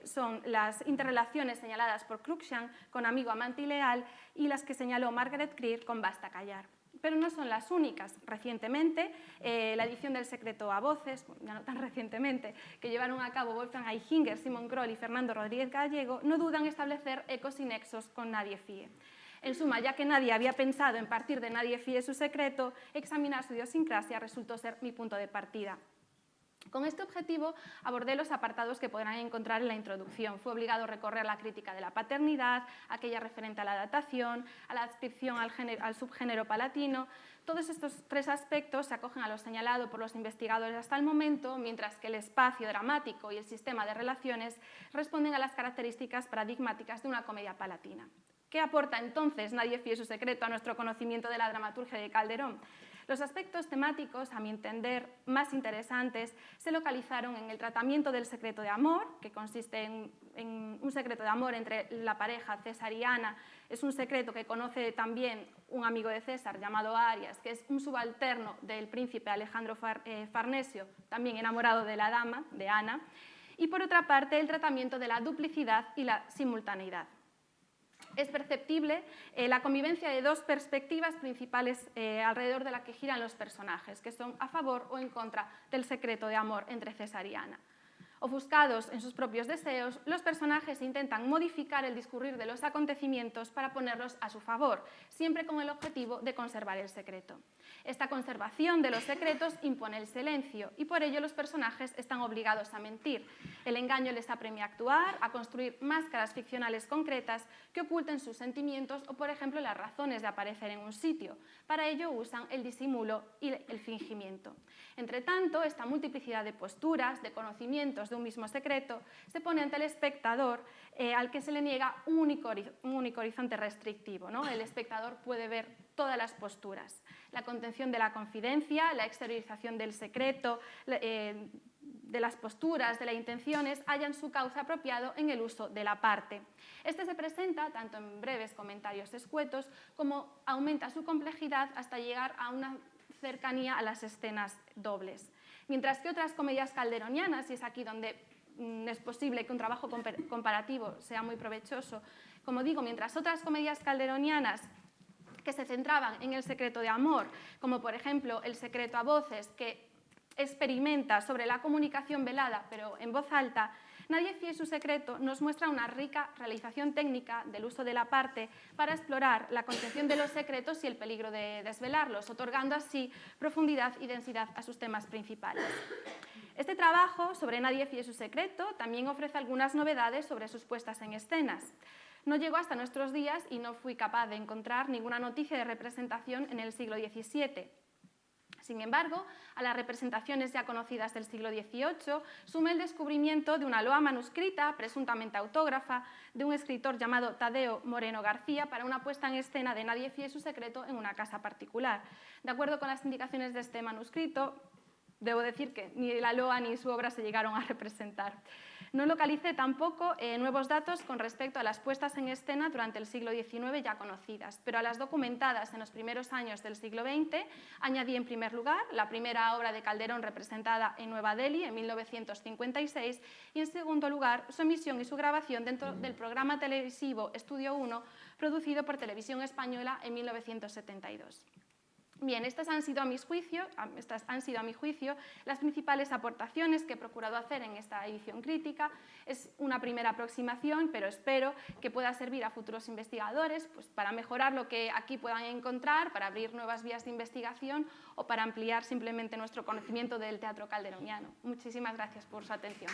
son las interrelaciones señaladas por Cruikshank con Amigo, amante y leal, y las que señaló Margaret Crear con Basta callar. Pero no son las únicas. Recientemente, la edición del Secreto a voces, ya no tan recientemente, que llevaron a cabo Wolfgang Aichinger, Simon Kroll y Fernando Rodríguez Gallego, no dudan en establecer ecos y nexos con Nadie fíe. En suma, ya que nadie había pensado en partir de Nadie fíe su secreto, examinar su idiosincrasia resultó ser mi punto de partida. Con este objetivo abordé los apartados que podrán encontrar en la introducción. Fue obligado a recorrer la crítica de la paternidad, aquella referente a la datación, a la adscripción al subgénero palatino. Todos estos tres aspectos se acogen a lo señalado por los investigadores hasta el momento, mientras que el espacio dramático y el sistema de relaciones responden a las características paradigmáticas de una comedia palatina. ¿Qué aporta entonces Nadie fíe su secreto a nuestro conocimiento de la dramaturgia de Calderón? Los aspectos temáticos, a mi entender, más interesantes se localizaron en el tratamiento del secreto de amor, que consiste en un secreto de amor entre la pareja César y Ana. Es un secreto que conoce también un amigo de César llamado Arias, que es un subalterno del príncipe Alejandro Farnesio, también enamorado de la dama, de Ana. Y por otra parte, el tratamiento de la duplicidad y la simultaneidad. Es perceptible la convivencia de dos perspectivas principales alrededor de la que giran los personajes, que son a favor o en contra del secreto de amor entre César y Ana. Ofuscados en sus propios deseos, los personajes intentan modificar el discurrir de los acontecimientos para ponerlos a su favor, siempre con el objetivo de conservar el secreto. Esta conservación de los secretos impone el silencio y por ello los personajes están obligados a mentir. El engaño les apremia a actuar, a construir máscaras ficcionales concretas que oculten sus sentimientos o, por ejemplo, las razones de aparecer en un sitio. Para ello usan el disimulo y el fingimiento. Entre tanto, esta multiplicidad de posturas, de conocimientos de un mismo secreto, se pone ante el espectador al que se le niega un único horizonte restrictivo, ¿no? El espectador puede ver todas las posturas. La contención de la confidencia, la exteriorización del secreto, de las posturas, de las intenciones, hallan su cauce apropiado en el uso de la parte. Este se presenta tanto en breves comentarios escuetos como aumenta su complejidad hasta llegar a una cercanía a las escenas dobles. Mientras que otras comedias calderonianas, y es aquí donde es posible que un trabajo comparativo sea muy provechoso, como digo, mientras otras comedias calderonianas que se centraban en el secreto de amor, como por ejemplo El secreto a voces, que experimenta sobre la comunicación velada pero en voz alta, Nadie fíe su secreto nos muestra una rica realización técnica del uso de la parte para explorar la contención de los secretos y el peligro de desvelarlos, otorgando así profundidad y densidad a sus temas principales. Este trabajo sobre Nadie fíe su secreto también ofrece algunas novedades sobre sus puestas en escenas. No llegó hasta nuestros días y no fui capaz de encontrar ninguna noticia de representación en el siglo XVII. Sin embargo, a las representaciones ya conocidas del siglo XVIII suma el descubrimiento de una loa manuscrita, presuntamente autógrafa, de un escritor llamado Tadeo Moreno García para una puesta en escena de Nadie fíe su secreto en una casa particular. De acuerdo con las indicaciones de este manuscrito, debo decir que ni la loa ni su obra se llegaron a representar. No localicé tampoco nuevos datos con respecto a las puestas en escena durante el siglo XIX ya conocidas, pero a las documentadas en los primeros años del siglo XX añadí en primer lugar la primera obra de Calderón representada en Nueva Delhi en 1956 y en segundo lugar su emisión y su grabación dentro del programa televisivo Estudio 1 producido por Televisión Española en 1972. Bien, estas han sido a mi juicio las principales aportaciones que he procurado hacer en esta edición crítica. Es una primera aproximación, pero espero que pueda servir a futuros investigadores pues, para mejorar lo que aquí puedan encontrar, para abrir nuevas vías de investigación o para ampliar simplemente nuestro conocimiento del teatro calderoniano. Muchísimas gracias por su atención.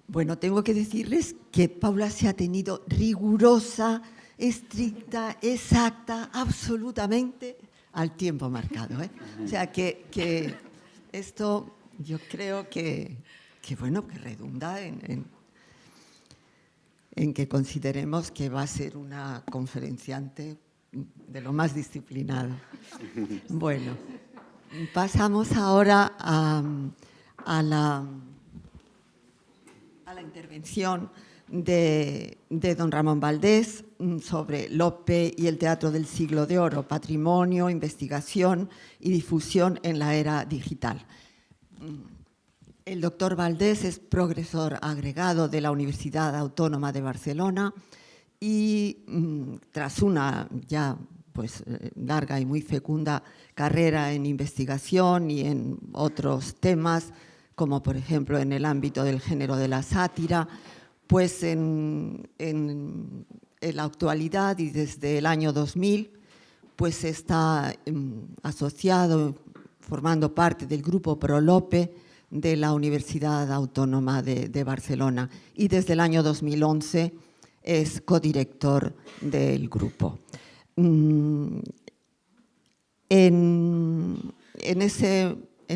Bueno, tengo que decirles que Paula se ha tenido rigurosa, estricta, exacta, absolutamente al tiempo marcado, ¿eh? O sea, que esto yo creo que bueno, que redunda en que consideremos que va a ser una conferenciante de lo más disciplinado. Bueno, pasamos ahora a la intervención de don Ramón Valdés sobre Lope y el teatro del siglo de oro, patrimonio, investigación y difusión en la era digital. El doctor Valdés es profesor agregado de la Universidad Autónoma de Barcelona y tras una ya pues, larga y muy fecunda carrera en investigación y en otros temas, como por ejemplo en el ámbito del género de la sátira, pues en la actualidad y desde el año 2000 pues está asociado, formando parte del grupo Prolope de la Universidad Autónoma de Barcelona y desde el año 2011 es codirector del grupo. En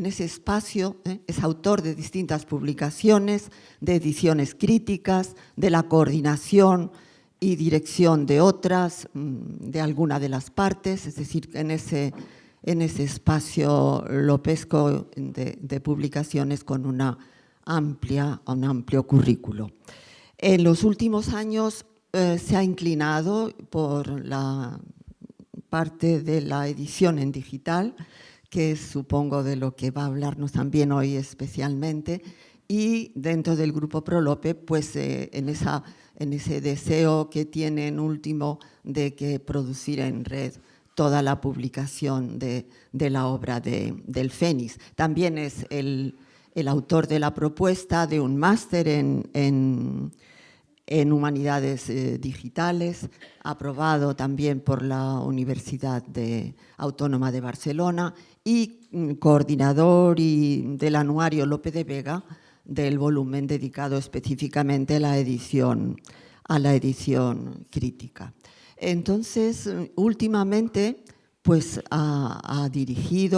ese espacio es autor de distintas publicaciones, de ediciones críticas, de la coordinación y dirección de otras, de alguna de las partes, es decir, en ese espacio lopesco de publicaciones con un amplio currículo. En los últimos años se ha inclinado por la parte de la edición en digital, que es, supongo, de lo que va a hablarnos también hoy especialmente, y dentro del grupo Prolope, pues en ese deseo que tienen último de que producir en red toda la publicación de la obra del Fénix. También es el autor de la propuesta de un máster en Humanidades Digitales, aprobado también por la Universidad Autónoma de Barcelona y coordinador del anuario Lope de Vega del volumen dedicado específicamente a la edición crítica. Entonces, últimamente, pues ha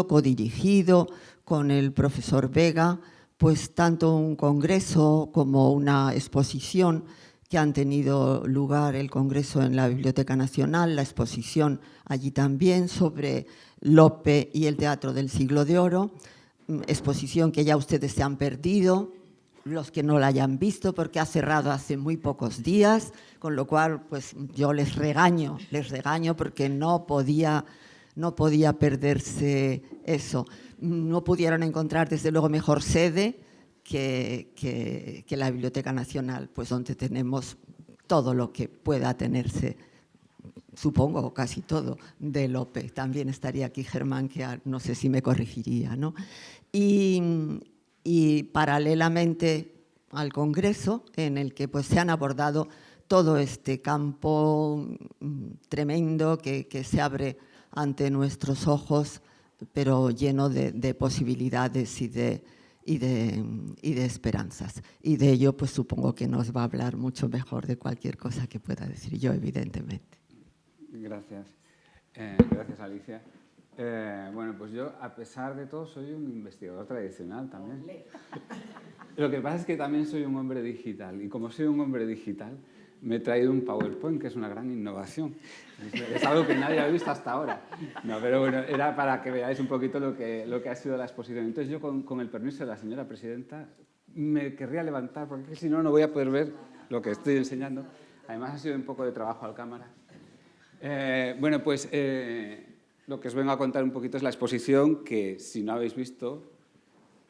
codirigido con el profesor Vega, pues tanto un congreso como una exposición que han tenido lugar, el congreso en la Biblioteca Nacional, la exposición allí también sobre Lope y el teatro del siglo de oro, exposición que ya ustedes se han perdido, los que no la hayan visto, porque ha cerrado hace muy pocos días, con lo cual pues yo les regaño porque no podía perderse eso. No pudieron encontrar desde luego mejor sede que la Biblioteca Nacional, pues donde tenemos todo lo que pueda tenerse, supongo casi todo, de Lope. También estaría aquí Germán, que no sé si me corregiría, ¿no? Y paralelamente al Congreso, en el que pues, se han abordado todo este campo tremendo que se abre ante nuestros ojos, pero lleno de posibilidades y de esperanzas. Y de ello, pues supongo que nos va a hablar mucho mejor de cualquier cosa que pueda decir yo, evidentemente. Gracias. Gracias, Alicia. Bueno, pues yo, a pesar de todo, soy un investigador tradicional también. Lo que pasa es que también soy un hombre digital, y como soy un hombre digital, me he traído un PowerPoint, que es una gran innovación. Es algo que nadie ha visto hasta ahora. No, pero bueno, era para que veáis un poquito lo que ha sido la exposición. Entonces yo, con el permiso de la señora presidenta, me querría levantar, porque si no, no voy a poder ver lo que estoy enseñando. Además, ha sido un poco de trabajo al cámara. Bueno, pues lo que os vengo a contar un poquito es la exposición que, si no habéis visto,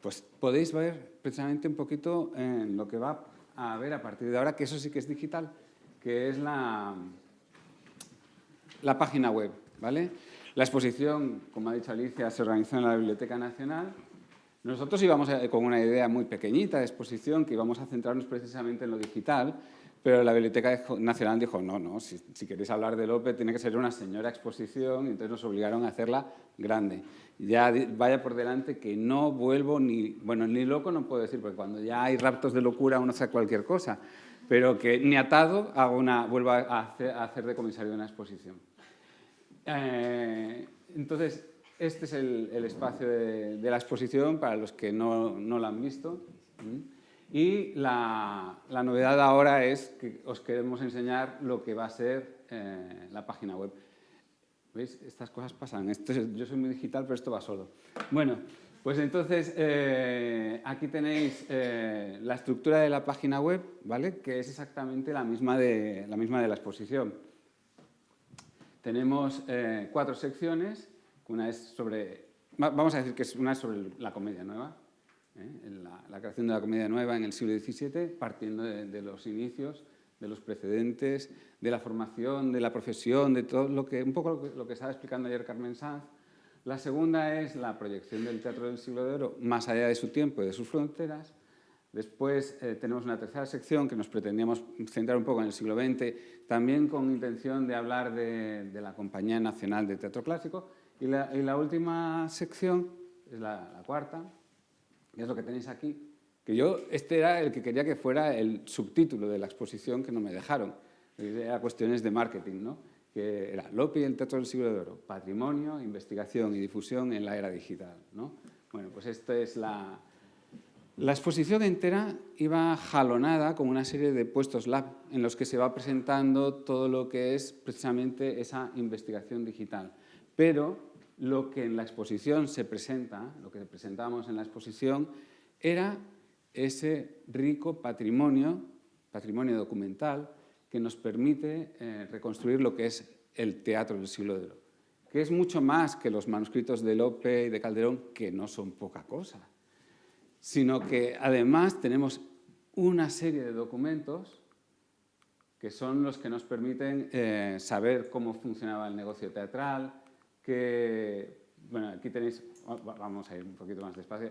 pues podéis ver precisamente un poquito en lo que va a ver a partir de ahora, que eso sí que es digital, que es la página web, ¿vale? La exposición, como ha dicho Alicia, se organizó en la Biblioteca Nacional. Nosotros íbamos con una idea muy pequeñita de exposición, que íbamos a centrarnos precisamente en lo digital, pero la Biblioteca Nacional dijo, no, si queréis hablar de Lope tiene que ser una señora exposición, y entonces nos obligaron a hacerla grande. Ya vaya por delante que no vuelvo ni loco no puedo decir, porque cuando ya hay raptos de locura uno hace cualquier cosa, pero que ni atado vuelvo a hacer de comisario de una exposición. Entonces, este es el espacio de la exposición para los que no la han visto. Y la novedad ahora es que os queremos enseñar lo que va a ser la página web. ¿Veis? Estas cosas pasan. Yo soy muy digital, pero esto va solo. Bueno, pues entonces aquí tenéis la estructura de la página web, ¿vale? Que es exactamente la misma de la exposición. Tenemos 4 secciones. Una es sobre... Vamos a decir que una es sobre la comedia nueva. La creación de la comedia nueva en el siglo XVII, partiendo de los inicios, de los precedentes, de la formación, de la profesión, de todo un poco lo que estaba explicando ayer Carmen Sanz. La segunda es la proyección del teatro del siglo de oro más allá de su tiempo y de sus fronteras. Después tenemos una tercera sección que nos pretendíamos centrar un poco en el siglo XX, también con intención de hablar de la Compañía Nacional de Teatro Clásico. Y la última sección es la cuarta, que es lo que tenéis aquí, que este era el que quería que fuera el subtítulo de la exposición, que no me dejaron. Era cuestiones de marketing, ¿no? Que era Lope y el teatro del siglo de oro, patrimonio, investigación y difusión en la era digital, ¿no? Bueno, pues esta es la exposición entera iba jalonada con una serie de puestos lab en los que se va presentando todo lo que es precisamente esa investigación digital. Pero lo que en la exposición se presenta, lo que presentamos en la exposición, era ese rico patrimonio documental que nos permite reconstruir lo que es el teatro del siglo de oro, que es mucho más que los manuscritos de Lope y de Calderón, que no son poca cosa, sino que además tenemos una serie de documentos que son los que nos permiten saber cómo funcionaba el negocio teatral, bueno, aquí tenéis, vamos a ir un poquito más despacio.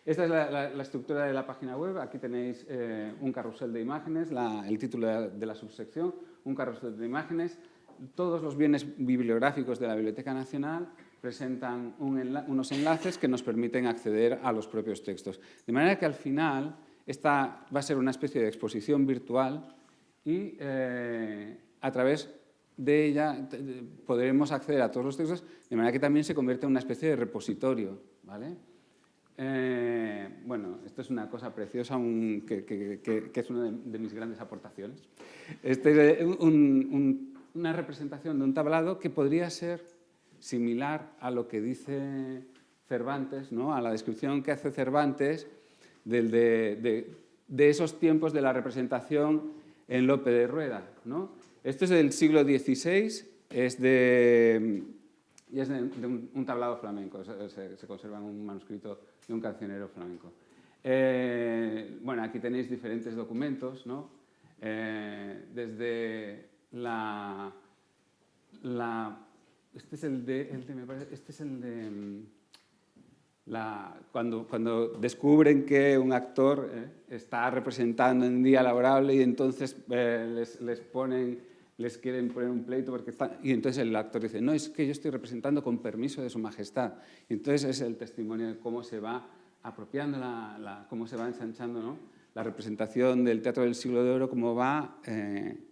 Esta es la estructura de la página web. Aquí tenéis un carrusel de imágenes, el título de la subsección, un carrusel de imágenes. Todos los bienes bibliográficos de la Biblioteca Nacional presentan unos enlaces que nos permiten acceder a los propios textos. De manera que al final esta va a ser una especie de exposición virtual y a través de ella podremos acceder a todos los textos, de manera que también se convierte en una especie de repositorio, ¿vale? Bueno, esto es una cosa preciosa que es una de mis grandes aportaciones. Este es una representación de un tablado que podría ser similar a lo que dice Cervantes, ¿no? A la descripción que hace Cervantes de esos tiempos de la representación en Lope de Rueda, ¿no? Esto es del siglo XVI, es de un tablado flamenco, se conserva en un manuscrito de un cancionero flamenco. Bueno, aquí tenéis diferentes documentos, ¿no? Desde este es el de cuando descubren que un actor está representando en día laborable y entonces les quieren poner un pleito y entonces el actor dice, no, es que yo estoy representando con permiso de su majestad. Y entonces es el testimonio de cómo se va apropiando, cómo se va ensanchando, ¿no? La representación del teatro del siglo de oro, cómo va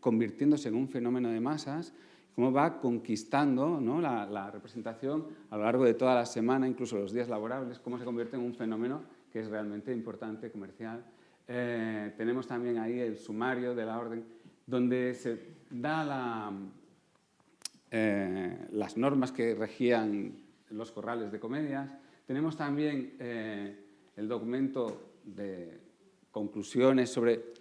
convirtiéndose en un fenómeno de masas cómo va conquistando, ¿no?, la representación a lo largo de toda la semana, incluso los días laborables, cómo se convierte en un fenómeno que es realmente importante, comercial. Tenemos también ahí el sumario de la orden, donde se da las normas que regían los corrales de comedias. Tenemos también el documento de conclusiones sobre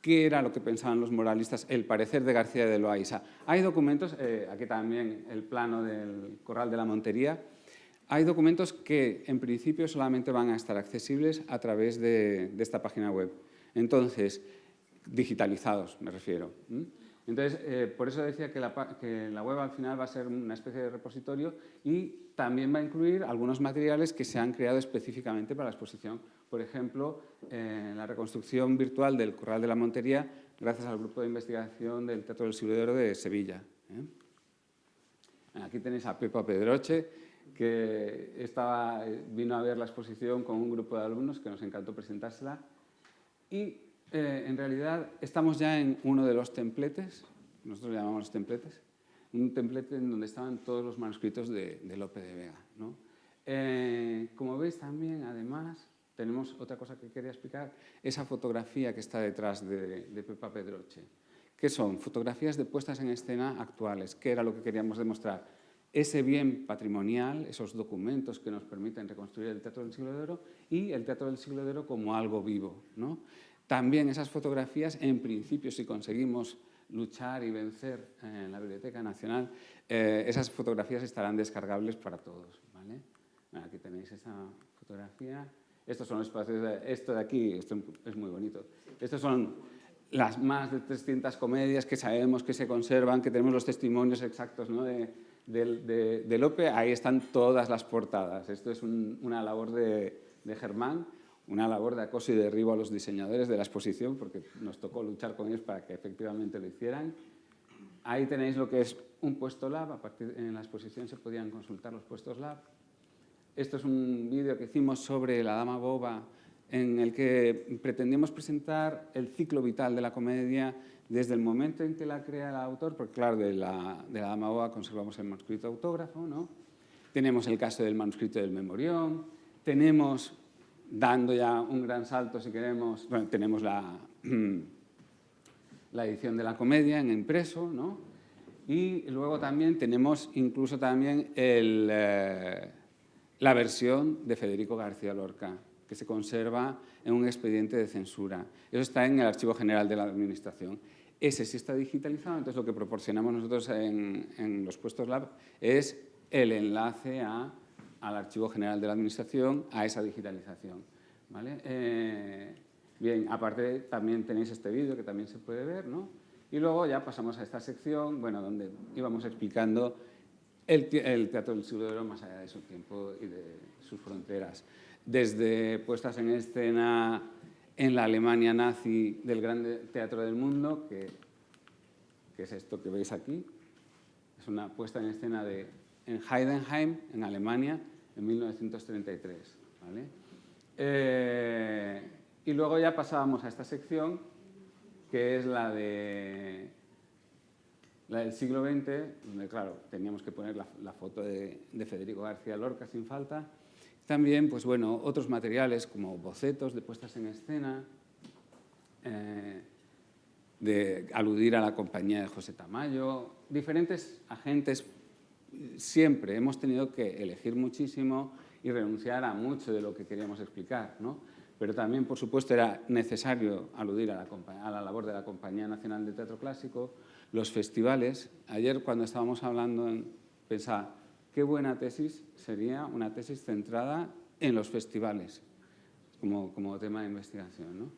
qué era lo que pensaban los moralistas, el parecer de García de Loaysa. Hay documentos, aquí también el plano del Corral de la Montería, hay documentos que en principio solamente van a estar accesibles a través de esta página web. Entonces, digitalizados me refiero. Entonces, por eso decía que la web al final va a ser una especie de repositorio y también va a incluir algunos materiales que se han creado específicamente para la exposición. Por ejemplo, la reconstrucción virtual del Corral de la Montería gracias al grupo de investigación del Teatro del Siglo de Oro de Sevilla. Aquí tenéis a Pepa Pedroche, que vino a ver la exposición con un grupo de alumnos que nos encantó presentársela. Y en realidad estamos ya en uno de los templetes, nosotros llamamos los templetes, un templete en donde estaban todos los manuscritos de Lope de Vega, ¿no? Como veis también, además, tenemos otra cosa que quería explicar, esa fotografía que está detrás de Pepa Pedroche, que son fotografías de puestas en escena actuales, que era lo que queríamos demostrar. Ese bien patrimonial, esos documentos que nos permiten reconstruir el Teatro del Siglo de Oro y el Teatro del Siglo de Oro como algo vivo, ¿no? También esas fotografías, en principio, si conseguimos luchar y vencer en la Biblioteca Nacional, esas fotografías estarán descargables para todos, ¿vale? Aquí tenéis esa fotografía. Estos son los espacios, esto de aquí, esto es muy bonito. Estos son las más de 300 comedias que sabemos que se conservan, que tenemos los testimonios exactos, ¿no?, de Lope. Ahí están todas las portadas. Esto es una labor de Germán, una labor de acoso y derribo a los diseñadores de la exposición, porque nos tocó luchar con ellos para que efectivamente lo hicieran. Ahí tenéis lo que es un puesto lab. En la exposición se podían consultar los puestos lab. Esto es un vídeo que hicimos sobre La Dama Boba, en el que pretendíamos presentar el ciclo vital de la comedia desde el momento en que la crea el autor, porque claro, de la Dama Boba conservamos el manuscrito autógrafo, ¿no? Tenemos el caso del manuscrito del Memorión, tenemos, dando ya un gran salto si queremos, bueno, tenemos la edición de la comedia en impreso, ¿no? Y luego también tenemos incluso también la versión de Federico García Lorca, que se conserva en un expediente de censura. Eso está en el Archivo General de la Administración. Ese sí está digitalizado, entonces lo que proporcionamos nosotros en los puestos lab es el enlace al Archivo General de la Administración, a esa digitalización, ¿vale? Bien, aparte también tenéis este vídeo que también se puede ver, ¿no? Y luego ya pasamos a esta sección, bueno, donde íbamos explicando el Teatro del Siglo de Oro más allá de su tiempo y de sus fronteras. Desde puestas en escena en la Alemania nazi del Gran Teatro del Mundo, que es esto que veis aquí. Es una puesta en escena en Heidenheim, en Alemania, en 1933. ¿Vale? Y luego ya pasábamos a esta sección, que es la del siglo XX, donde, claro, teníamos que poner la foto de Federico García Lorca sin falta. También, pues bueno, otros materiales como bocetos de puestas en escena, de aludir a la compañía de José Tamayo, diferentes agentes. Siempre hemos tenido que elegir muchísimo y renunciar a mucho de lo que queríamos explicar, ¿no? Pero también, por supuesto, era necesario aludir a la labor de la Compañía Nacional de Teatro Clásico, los festivales. Ayer, cuando estábamos hablando, pensaba, qué buena tesis sería una tesis centrada en los festivales como tema de investigación, ¿no?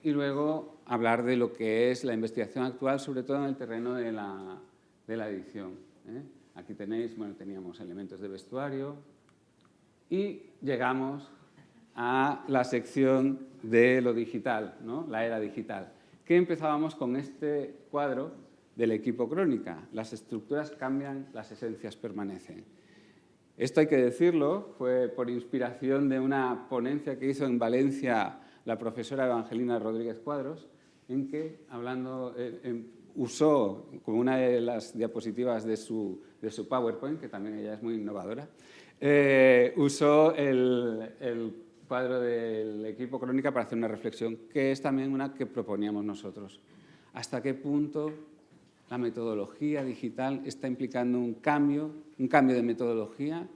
Y luego hablar de lo que es la investigación actual, sobre todo en el terreno de la edición, ¿eh? Aquí tenéis, bueno, teníamos elementos de vestuario y llegamos a la sección de lo digital, ¿no? La era digital, que empezábamos con este cuadro del equipo Crónica. Las estructuras cambian, las esencias permanecen. Esto hay que decirlo, fue por inspiración de una ponencia que hizo en Valencia la profesora Evangelina Rodríguez Cuadros, en que, hablando usó, como una de las diapositivas de su PowerPoint, que también ella es muy innovadora, usó el cuadro del equipo Crónica para hacer una reflexión, que es también una que proponíamos nosotros. ¿Hasta qué punto la metodología digital está implicando un cambio de metodología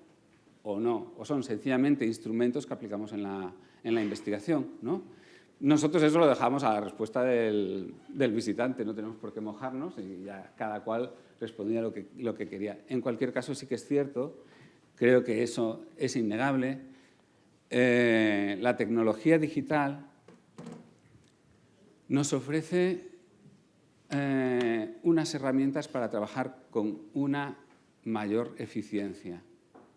o no? ¿O son sencillamente instrumentos que aplicamos en la investigación, ¿no? Nosotros eso lo dejamos a la respuesta del visitante, no tenemos por qué mojarnos y ya cada cual respondía lo que quería. En cualquier caso, sí que es cierto, creo que eso es innegable, la tecnología digital nos ofrece unas herramientas para trabajar con una mayor eficiencia.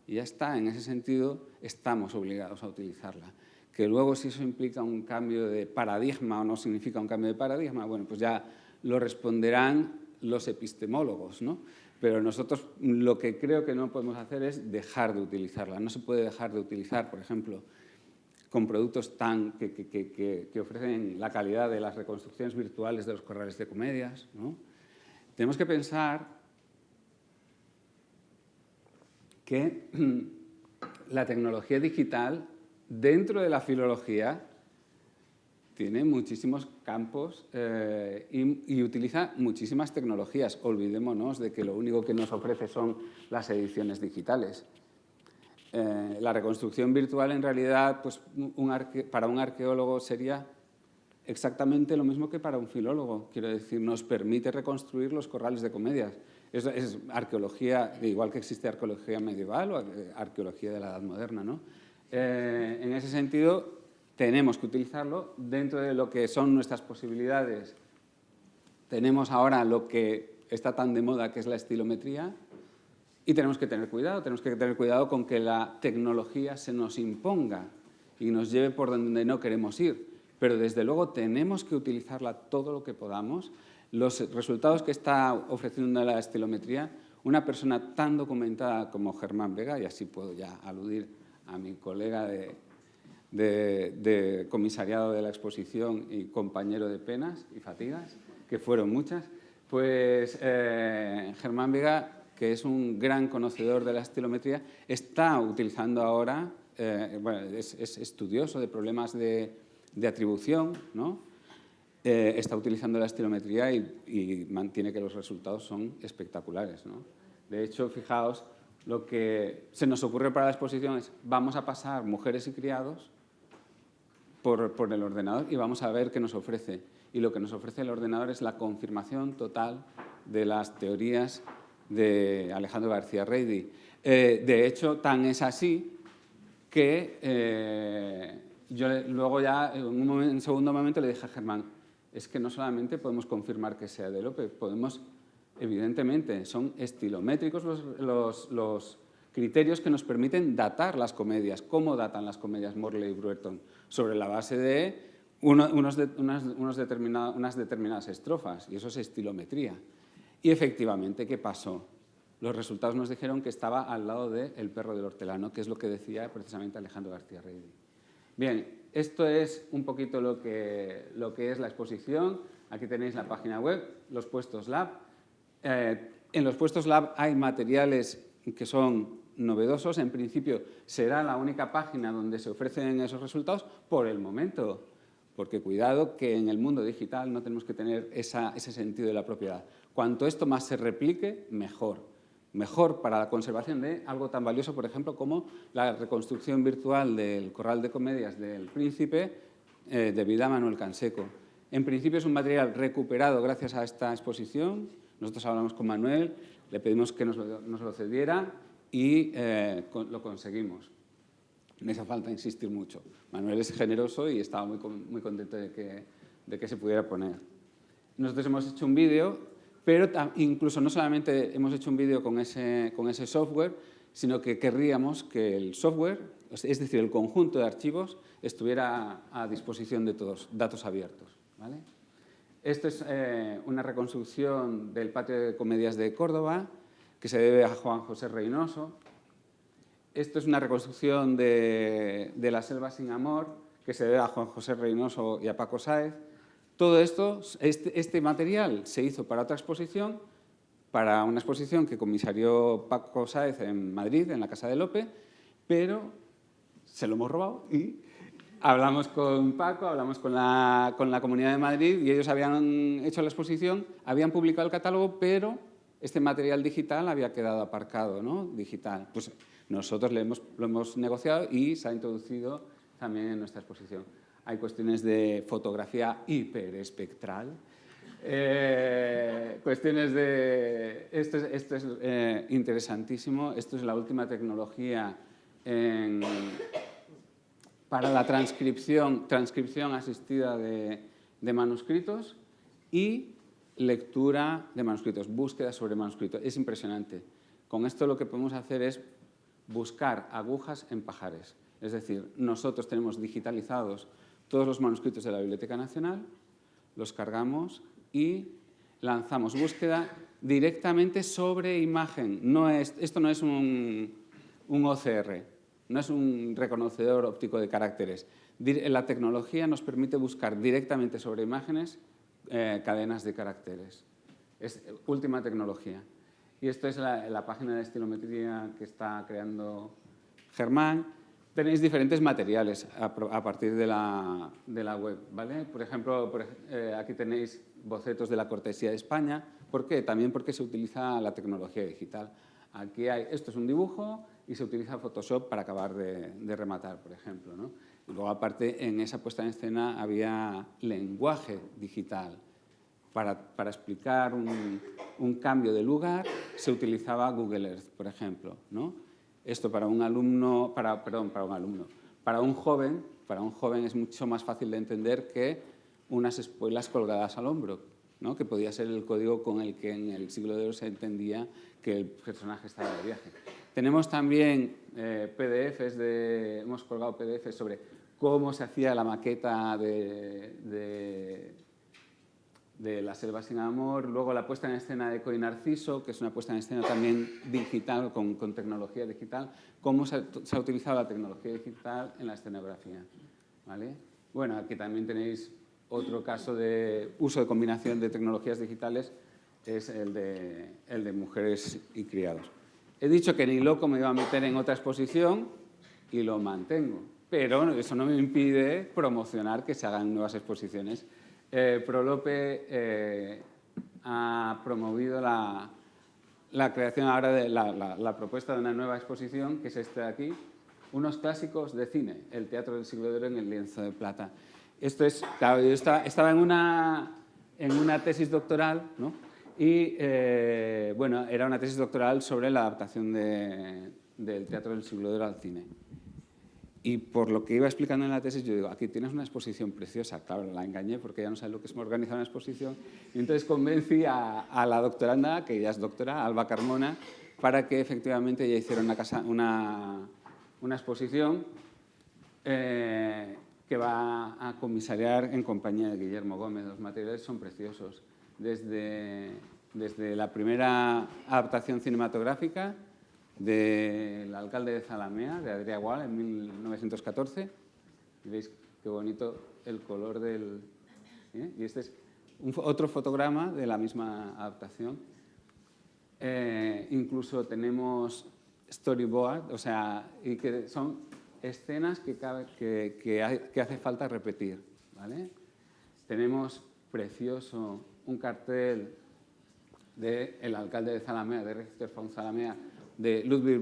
Y ya está, en ese sentido estamos obligados a utilizarla. Que luego si eso implica un cambio de paradigma o no significa un cambio de paradigma, bueno, pues ya lo responderán los epistemólogos, ¿no? Pero nosotros lo que creo que no podemos hacer es dejar de utilizarla. No se puede dejar de utilizar, por ejemplo, con productos que ofrecen la calidad de las reconstrucciones virtuales de los corrales de comedias, ¿no? Tenemos que pensar que la tecnología digital, dentro de la filología, tiene muchísimos campos y utiliza muchísimas tecnologías. Olvidémonos de que lo único que nos ofrece son las ediciones digitales. La reconstrucción virtual, en realidad, pues, para un arqueólogo sería exactamente lo mismo que para un filólogo. Quiero decir, nos permite reconstruir los corrales de comedias. Es arqueología, igual que existe arqueología medieval o arqueología de la Edad Moderna, ¿no? En ese sentido, tenemos que utilizarlo dentro de lo que son nuestras posibilidades. Tenemos ahora lo que está tan de moda, que es la estilometría, y tenemos que tener cuidado con que la tecnología se nos imponga y nos lleve por donde no queremos ir. Pero desde luego tenemos que utilizarla todo lo que podamos. Los resultados que está ofreciendo la estilometría, una persona tan documentada como Germán Vega, y así puedo ya aludir a mi colega de comisariado de la exposición y compañero de penas y fatigas, que fueron muchas, pues Germán Vega, que es un gran conocedor de la estilometría, está utilizando ahora, bueno, es estudioso de problemas de atribución, ¿no? Está utilizando la estilometría y mantiene que los resultados son espectaculares, ¿no? De hecho, fijaos, lo que se nos ocurre para la exposición es vamos a pasar mujeres y criados por el ordenador y vamos a ver qué nos ofrece. Y lo que nos ofrece el ordenador es la confirmación total de las teorías de Alejandro García Reidi. De hecho, tan es así que yo luego ya, en un segundo momento, le dije a Germán, es que no solamente podemos confirmar que sea de Lope, podemos, evidentemente, son estilométricos los criterios que nos permiten datar las comedias. ¿Cómo datan las comedias Morley y Brereton? Sobre la base de unas determinadas estrofas, y eso es estilometría. Y efectivamente, ¿qué pasó? Los resultados nos dijeron que estaba al lado de El perro del hortelano, que es lo que decía precisamente Alejandro García Reidi. Bien, esto es un poquito lo que es la exposición. Aquí tenéis la página web, los puestos lab. En los puestos lab hay materiales que son novedosos. En principio será la única página donde se ofrecen esos resultados por el momento, porque cuidado que en el mundo digital no tenemos que tener ese sentido de la propiedad. Cuanto esto más se replique, mejor. Mejor para la conservación de algo tan valioso, por ejemplo, como la reconstrucción virtual del corral de comedias del Príncipe de Vida Manuel Canseco. En principio es un material recuperado gracias a esta exposición. Nosotros hablamos con Manuel, le pedimos que nos lo cediera y lo conseguimos. No hace falta insistir mucho. Manuel es generoso y estaba muy contento de que se pudiera poner. Nosotros hemos hecho un vídeo, pero incluso no solamente hemos hecho un vídeo con ese software, sino que querríamos que el software, es decir, el conjunto de archivos, estuviera a disposición de todos, datos abiertos, ¿vale? Esto es una reconstrucción del patio de comedias de Córdoba, que se debe a Juan José Reynoso. Esto es una reconstrucción de La selva sin amor, que se debe a Juan José Reynoso y a Paco Sáez. Todo esto, este material se hizo para otra exposición, para una exposición que comisarió Paco Sáez en Madrid, en la Casa de Lope, pero se lo hemos robado y hablamos con Paco, hablamos con la Comunidad de Madrid y ellos habían hecho la exposición, habían publicado el catálogo, pero este material digital había quedado aparcado, ¿no? Digital. Pues nosotros lo hemos negociado y se ha introducido también en nuestra exposición. Hay cuestiones de fotografía hiperespectral, cuestiones de... Esto es interesantísimo, esto es la última tecnología para la transcripción asistida de manuscritos y lectura de manuscritos, búsqueda sobre manuscritos. Es impresionante. Con esto lo que podemos hacer es buscar agujas en pajares. Es decir, nosotros tenemos digitalizados todos los manuscritos de la Biblioteca Nacional, los cargamos y lanzamos búsqueda directamente sobre imagen. Esto no es un OCR, no es un reconocedor óptico de caracteres. La tecnología nos permite buscar directamente sobre imágenes cadenas de caracteres. Es última tecnología. Y esto es la página de estilometría que está creando Germán. Tenéis diferentes materiales a partir de la web, ¿vale? Por ejemplo, aquí tenéis bocetos de la Cortesía de España. ¿Por qué? También porque se utiliza la tecnología digital. Esto es un dibujo y se utiliza Photoshop para acabar de rematar, por ejemplo, ¿no? Y luego, aparte, en esa puesta en escena había lenguaje digital. Para explicar un cambio de lugar se utilizaba Google Earth, por ejemplo, ¿no? Esto para un joven es mucho más fácil de entender que unas espuelas colgadas al hombro, ¿no? Que podía ser el código con el que en el siglo de oro se entendía que el personaje estaba de viaje. Tenemos también hemos colgado PDFs sobre cómo se hacía la maqueta de La selva sin amor, luego la puesta en escena de Coy Narciso, que es una puesta en escena también digital, con tecnología digital, cómo se ha utilizado la tecnología digital en la escenografía, ¿vale? Bueno, aquí también tenéis otro caso de uso de combinación de tecnologías digitales, es el de mujeres y criados. He dicho que ni loco me iba a meter en otra exposición y lo mantengo, pero eso no me impide promocionar que se hagan nuevas exposiciones. Prolope ha promovido la creación ahora de la propuesta de una nueva exposición, que es esta de aquí, unos clásicos de cine, el teatro del siglo de oro en el lienzo de plata. Esto es, claro, yo estaba en una tesis doctoral, ¿no? Y bueno, era una tesis doctoral sobre la adaptación del teatro del siglo de oro al cine. Y por lo que iba explicando en la tesis, yo digo, aquí tienes una exposición preciosa. Claro, la engañé porque ya no sabe lo que es organizar una exposición. Y entonces convencí a la doctoranda, que ya es doctora, Alba Carmona, para que efectivamente ella hiciera una exposición que va a comisariar en compañía de Guillermo Gómez. Los materiales son preciosos. Desde la primera adaptación cinematográfica del alcalde de Zalamea, de Adrià Gual, en 1914. Y veis qué bonito el color del... Y este es otro fotograma de la misma adaptación. Incluso tenemos storyboard, o sea, y que son escenas que hace falta repetir, ¿vale? Tenemos precioso un cartel del alcalde de Zalamea, de Richter von Zalamea, de Ludwig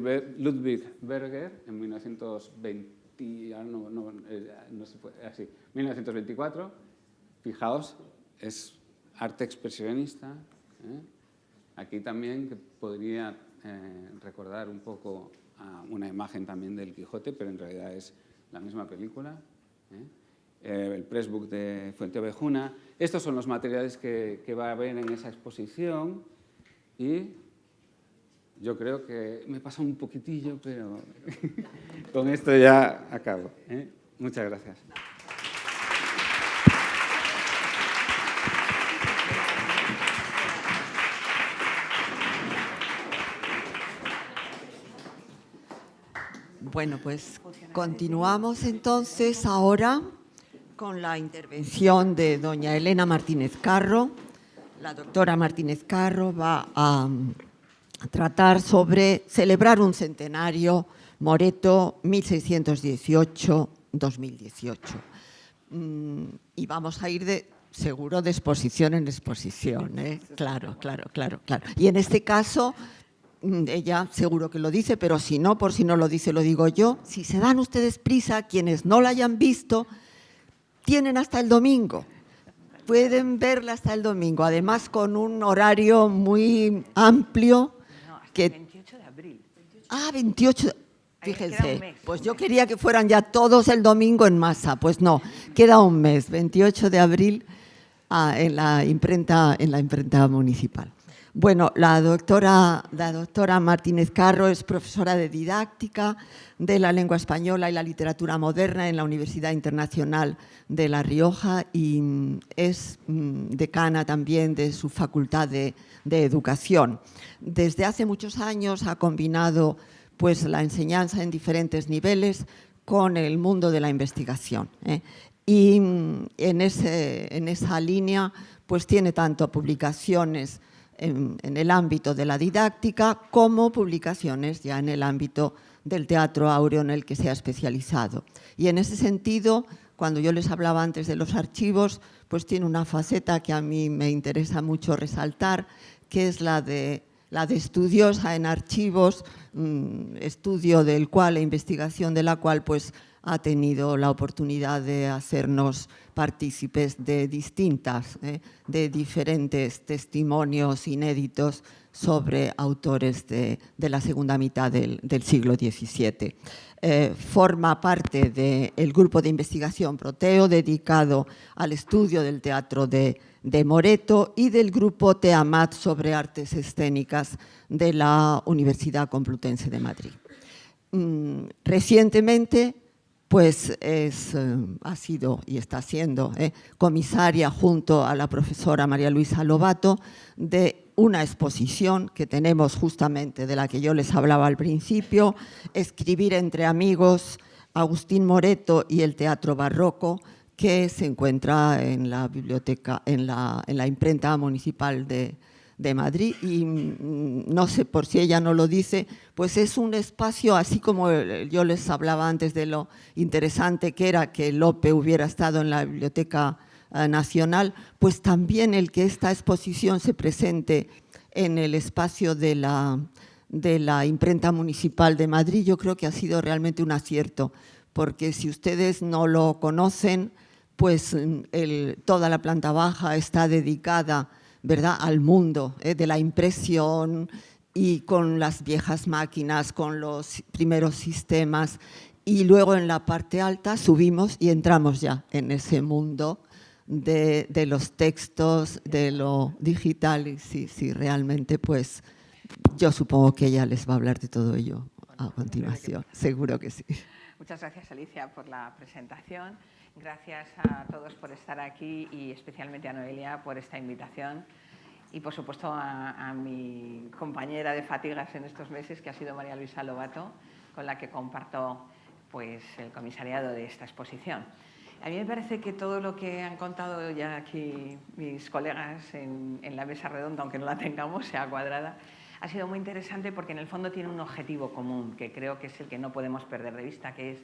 Berger en 1924. Fijaos, es arte expresionista. Aquí también que podría recordar un poco a una imagen también del Quijote, pero en realidad es la misma película. El pressbook de Fuenteovejuna. Estos son los materiales que va a haber en esa exposición y yo creo que me pasa un poquitillo, pero con esto ya acabo. Muchas gracias. Bueno, pues continuamos entonces ahora con la intervención de doña Elena Martínez Carro. La doctora Martínez Carro va a tratar sobre celebrar un centenario, Moreto 1618-2018. Y vamos a ir seguro de exposición en exposición, ¿eh? Claro. Y en este caso, ella seguro que lo dice, pero si no, por si no lo dice, lo digo yo. Si se dan ustedes prisa, quienes no la hayan visto, tienen hasta el domingo. Pueden verla hasta el domingo, además con un horario muy amplio. No, hasta que, el 28 de abril. 28, Ahí queda un fíjense, mes, pues un yo mes. quería que fueran ya todos el domingo en masa, pues no, queda un mes, 28 de abril en la imprenta municipal. Bueno, la doctora Martínez Carro es profesora de didáctica de la lengua española y la literatura moderna en la Universidad Internacional de La Rioja y es decana también de su facultad de educación. Desde hace muchos años ha combinado pues, la enseñanza en diferentes niveles con el mundo de la investigación. Y en esa línea pues, tiene tanto publicaciones en el ámbito de la didáctica como publicaciones ya en el ámbito del teatro áureo en el que se ha especializado. Y en ese sentido, cuando yo les hablaba antes de los archivos, pues tiene una faceta que a mí me interesa mucho resaltar, que es la de estudiosa en archivos, estudio del cual e investigación de la cual pues, ha tenido la oportunidad de hacernos partícipes de diferentes testimonios inéditos sobre autores de la segunda mitad del siglo XVII. Forma parte del grupo de investigación Proteo, dedicado al estudio del teatro de Moreto, y del grupo Teamat sobre artes escénicas de la Universidad Complutense de Madrid. Recientemente, pues ha sido y está siendo comisaria junto a la profesora María Luisa Lobato de una exposición que tenemos justamente de la que yo les hablaba al principio, Escribir entre amigos, Agustín Moreto y el teatro barroco, que se encuentra en la biblioteca, en la imprenta municipal de Madrid, y no sé por si ella no lo dice, pues es un espacio, así como yo les hablaba antes de lo interesante que era que Lope hubiera estado en la Biblioteca Nacional, pues también el que esta exposición se presente en el espacio de la imprenta municipal de Madrid, yo creo que ha sido realmente un acierto, porque si ustedes no lo conocen, pues toda la planta baja está dedicada, ¿verdad?, al mundo de la impresión, y con las viejas máquinas, con los primeros sistemas, y luego en la parte alta subimos y entramos ya en ese mundo de los textos, de lo digital, y sí, realmente pues yo supongo que ella les va a hablar de todo ello a continuación, seguro que sí. Muchas gracias, Alicia, por la presentación. Gracias a todos por estar aquí y especialmente a Noelia por esta invitación. Y, por supuesto, a mi compañera de fatigas en estos meses, que ha sido María Luisa Lobato, con la que comparto pues, el comisariado de esta exposición. A mí me parece que todo lo que han contado ya aquí mis colegas en la mesa redonda, aunque no la tengamos, sea cuadrada, ha sido muy interesante porque en el fondo tiene un objetivo común, que creo que es el que no podemos perder de vista, que es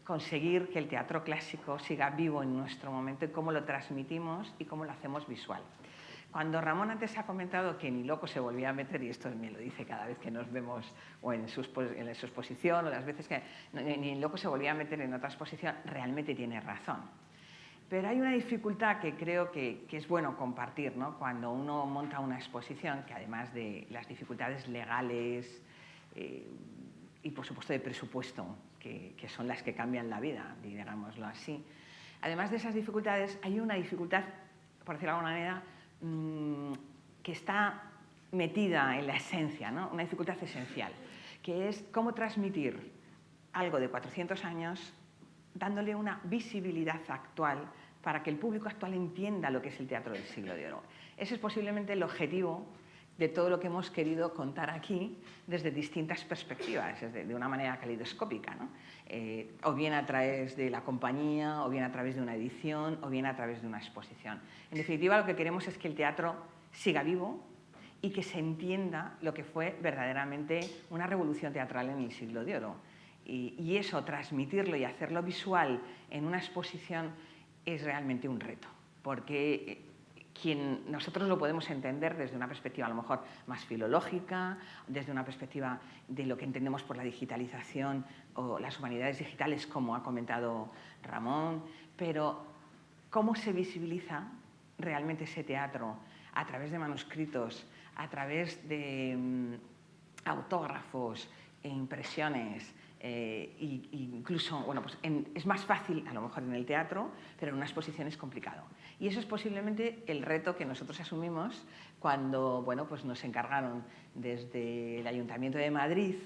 conseguir que el teatro clásico siga vivo en nuestro momento y cómo lo transmitimos y cómo lo hacemos visual. Cuando Ramón antes ha comentado que ni loco se volvía a meter, y esto me lo dice cada vez que nos vemos o en su exposición o las veces que ni loco se volvía a meter en otra exposición, realmente tiene razón. Pero hay una dificultad que creo que es bueno compartir, ¿no? Cuando uno monta una exposición, que además de las dificultades legales y por supuesto de presupuesto, que son las que cambian la vida, digámoslo así, además de esas dificultades hay una dificultad, por decirlo de alguna manera, que está metida en la esencia, ¿no? Una dificultad esencial, que es cómo transmitir algo de 400 años dándole una visibilidad actual para que el público actual entienda lo que es el teatro del siglo de oro. Ese es posiblemente el objetivo de todo lo que hemos querido contar aquí desde distintas perspectivas, de una manera caleidoscópica, ¿no? O bien a través de la compañía, o bien a través de una edición, o bien a través de una exposición. En definitiva, lo que queremos es que el teatro siga vivo y que se entienda lo que fue verdaderamente una revolución teatral en el Siglo de Oro. Y eso, transmitirlo y hacerlo visual en una exposición es realmente un reto, porque nosotros lo podemos entender desde una perspectiva a lo mejor más filológica, desde una perspectiva de lo que entendemos por la digitalización o las humanidades digitales, como ha comentado Ramón, pero cómo se visibiliza realmente ese teatro a través de manuscritos, a través de autógrafos e impresiones, incluso, bueno, pues es más fácil a lo mejor en el teatro, pero en una exposición es complicado. Y eso es posiblemente el reto que nosotros asumimos cuando, bueno, pues nos encargaron desde el Ayuntamiento de Madrid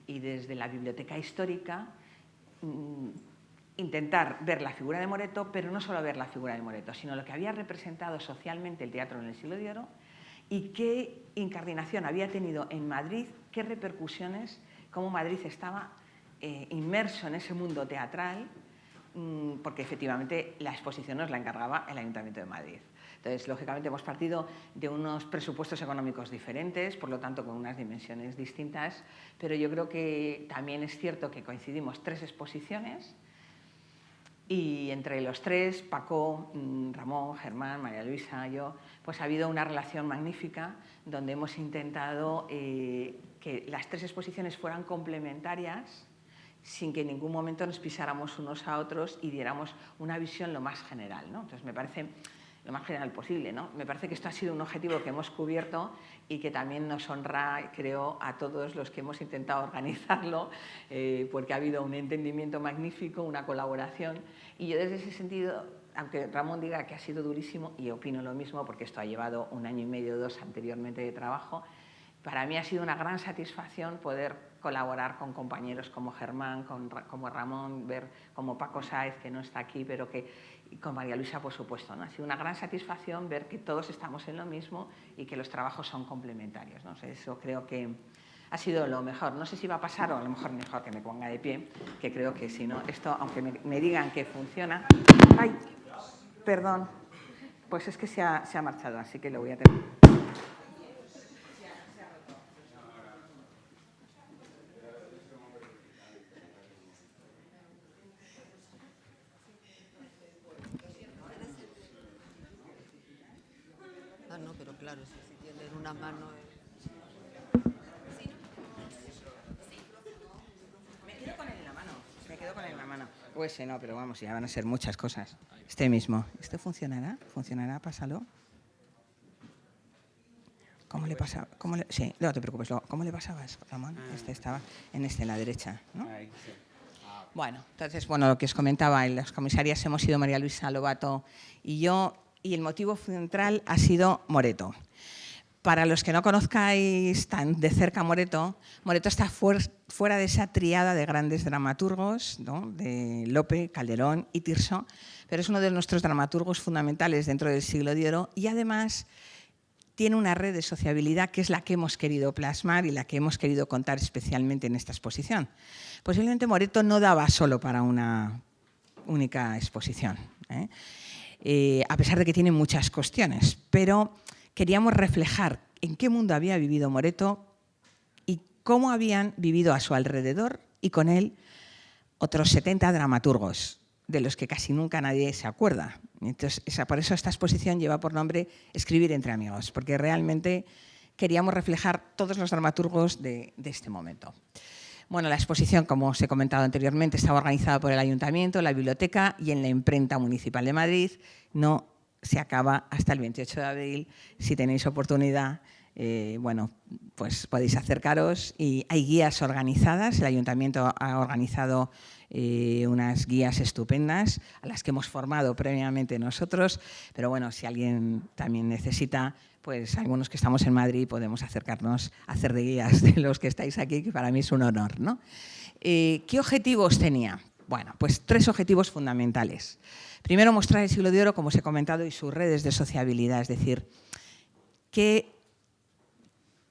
y desde la Biblioteca Histórica intentar ver la figura de Moreto, pero no solo ver la figura de Moreto, sino lo que había representado socialmente el teatro en el Siglo de Oro y qué incardinación había tenido en Madrid, qué repercusiones, cómo Madrid estaba inmerso en ese mundo teatral, porque efectivamente la exposición nos la encargaba el Ayuntamiento de Madrid. Entonces, lógicamente, hemos partido de unos presupuestos económicos diferentes, por lo tanto, con unas dimensiones distintas, pero yo creo que también es cierto que coincidimos 3 exposiciones y entre los 3, Paco, Ramón, Germán, María Luisa, yo, pues ha habido una relación magnífica donde hemos intentado que las 3 exposiciones fueran complementarias sin que en ningún momento nos pisáramos unos a otros y diéramos una visión lo más general, ¿no? Entonces, me parece lo más general posible, ¿no? Me parece que esto ha sido un objetivo que hemos cubierto y que también nos honra, creo, a todos los que hemos intentado organizarlo, porque ha habido un entendimiento magnífico, una colaboración, y yo desde ese sentido, aunque Ramón diga que ha sido durísimo, y opino lo mismo porque esto ha llevado 1 año y medio o 2 anteriormente de trabajo, para mí ha sido una gran satisfacción poder colaborar con compañeros como Germán, como Ramón, ver como Paco Sáez, que no está aquí, pero que con María Luisa, por supuesto, ¿no? Ha sido una gran satisfacción ver que todos estamos en lo mismo y que los trabajos son complementarios, ¿no? O sea, eso creo que ha sido lo mejor. No sé si va a pasar, o a lo mejor mejor que me ponga de pie, que creo que si no, esto, aunque me digan que funciona... ¡Ay! Perdón. Pues es que se ha marchado, así que lo voy a tener. No, pero claro, si tienen una mano... Me quedo con él en la mano. Pues no, pero vamos, ya van a ser muchas cosas. Este mismo. ¿Esto funcionará? ¿Funcionará? Pásalo. ¿Cómo le pasaba? Sí, no te preocupes. ¿Cómo le pasabas, Ramón? Este estaba en la derecha, ¿no? Ahí, sí. Bueno, entonces, bueno, lo que os comentaba, en las comisarias hemos sido María Luisa Lobato y yo, y el motivo central ha sido Moreto. Para los que no conozcáis tan de cerca Moreto, Moreto está fuera de esa triada de grandes dramaturgos, ¿no? De Lope, Calderón y Tirso, pero es uno de nuestros dramaturgos fundamentales dentro del Siglo de Oro y además tiene una red de sociabilidad que es la que hemos querido plasmar y la que hemos querido contar especialmente en esta exposición. Posiblemente Moreto no daba solo para una única exposición, a pesar de que tiene muchas cuestiones, pero queríamos reflejar en qué mundo había vivido Moreto y cómo habían vivido a su alrededor y con él otros 70 dramaturgos, de los que casi nunca nadie se acuerda. Entonces, por eso esta exposición lleva por nombre Escribir entre amigos, porque realmente queríamos reflejar todos los dramaturgos de este momento. Bueno, la exposición, como os he comentado anteriormente, estaba organizada por el Ayuntamiento, la Biblioteca y en la Imprenta Municipal de Madrid. No se acaba hasta el 28 de abril. Si tenéis oportunidad, bueno, pues podéis acercaros. Y hay guías organizadas. El Ayuntamiento ha organizado unas guías estupendas a las que hemos formado previamente nosotros. Pero bueno, si alguien también necesita, pues algunos que estamos en Madrid podemos acercarnos a hacer de guías de los que estáis aquí, que para mí es un honor, ¿no? ¿Qué objetivos tenía? Bueno, pues 3 objetivos fundamentales. Primero, mostrar el Siglo de Oro, como os he comentado, y sus redes de sociabilidad, es decir, qué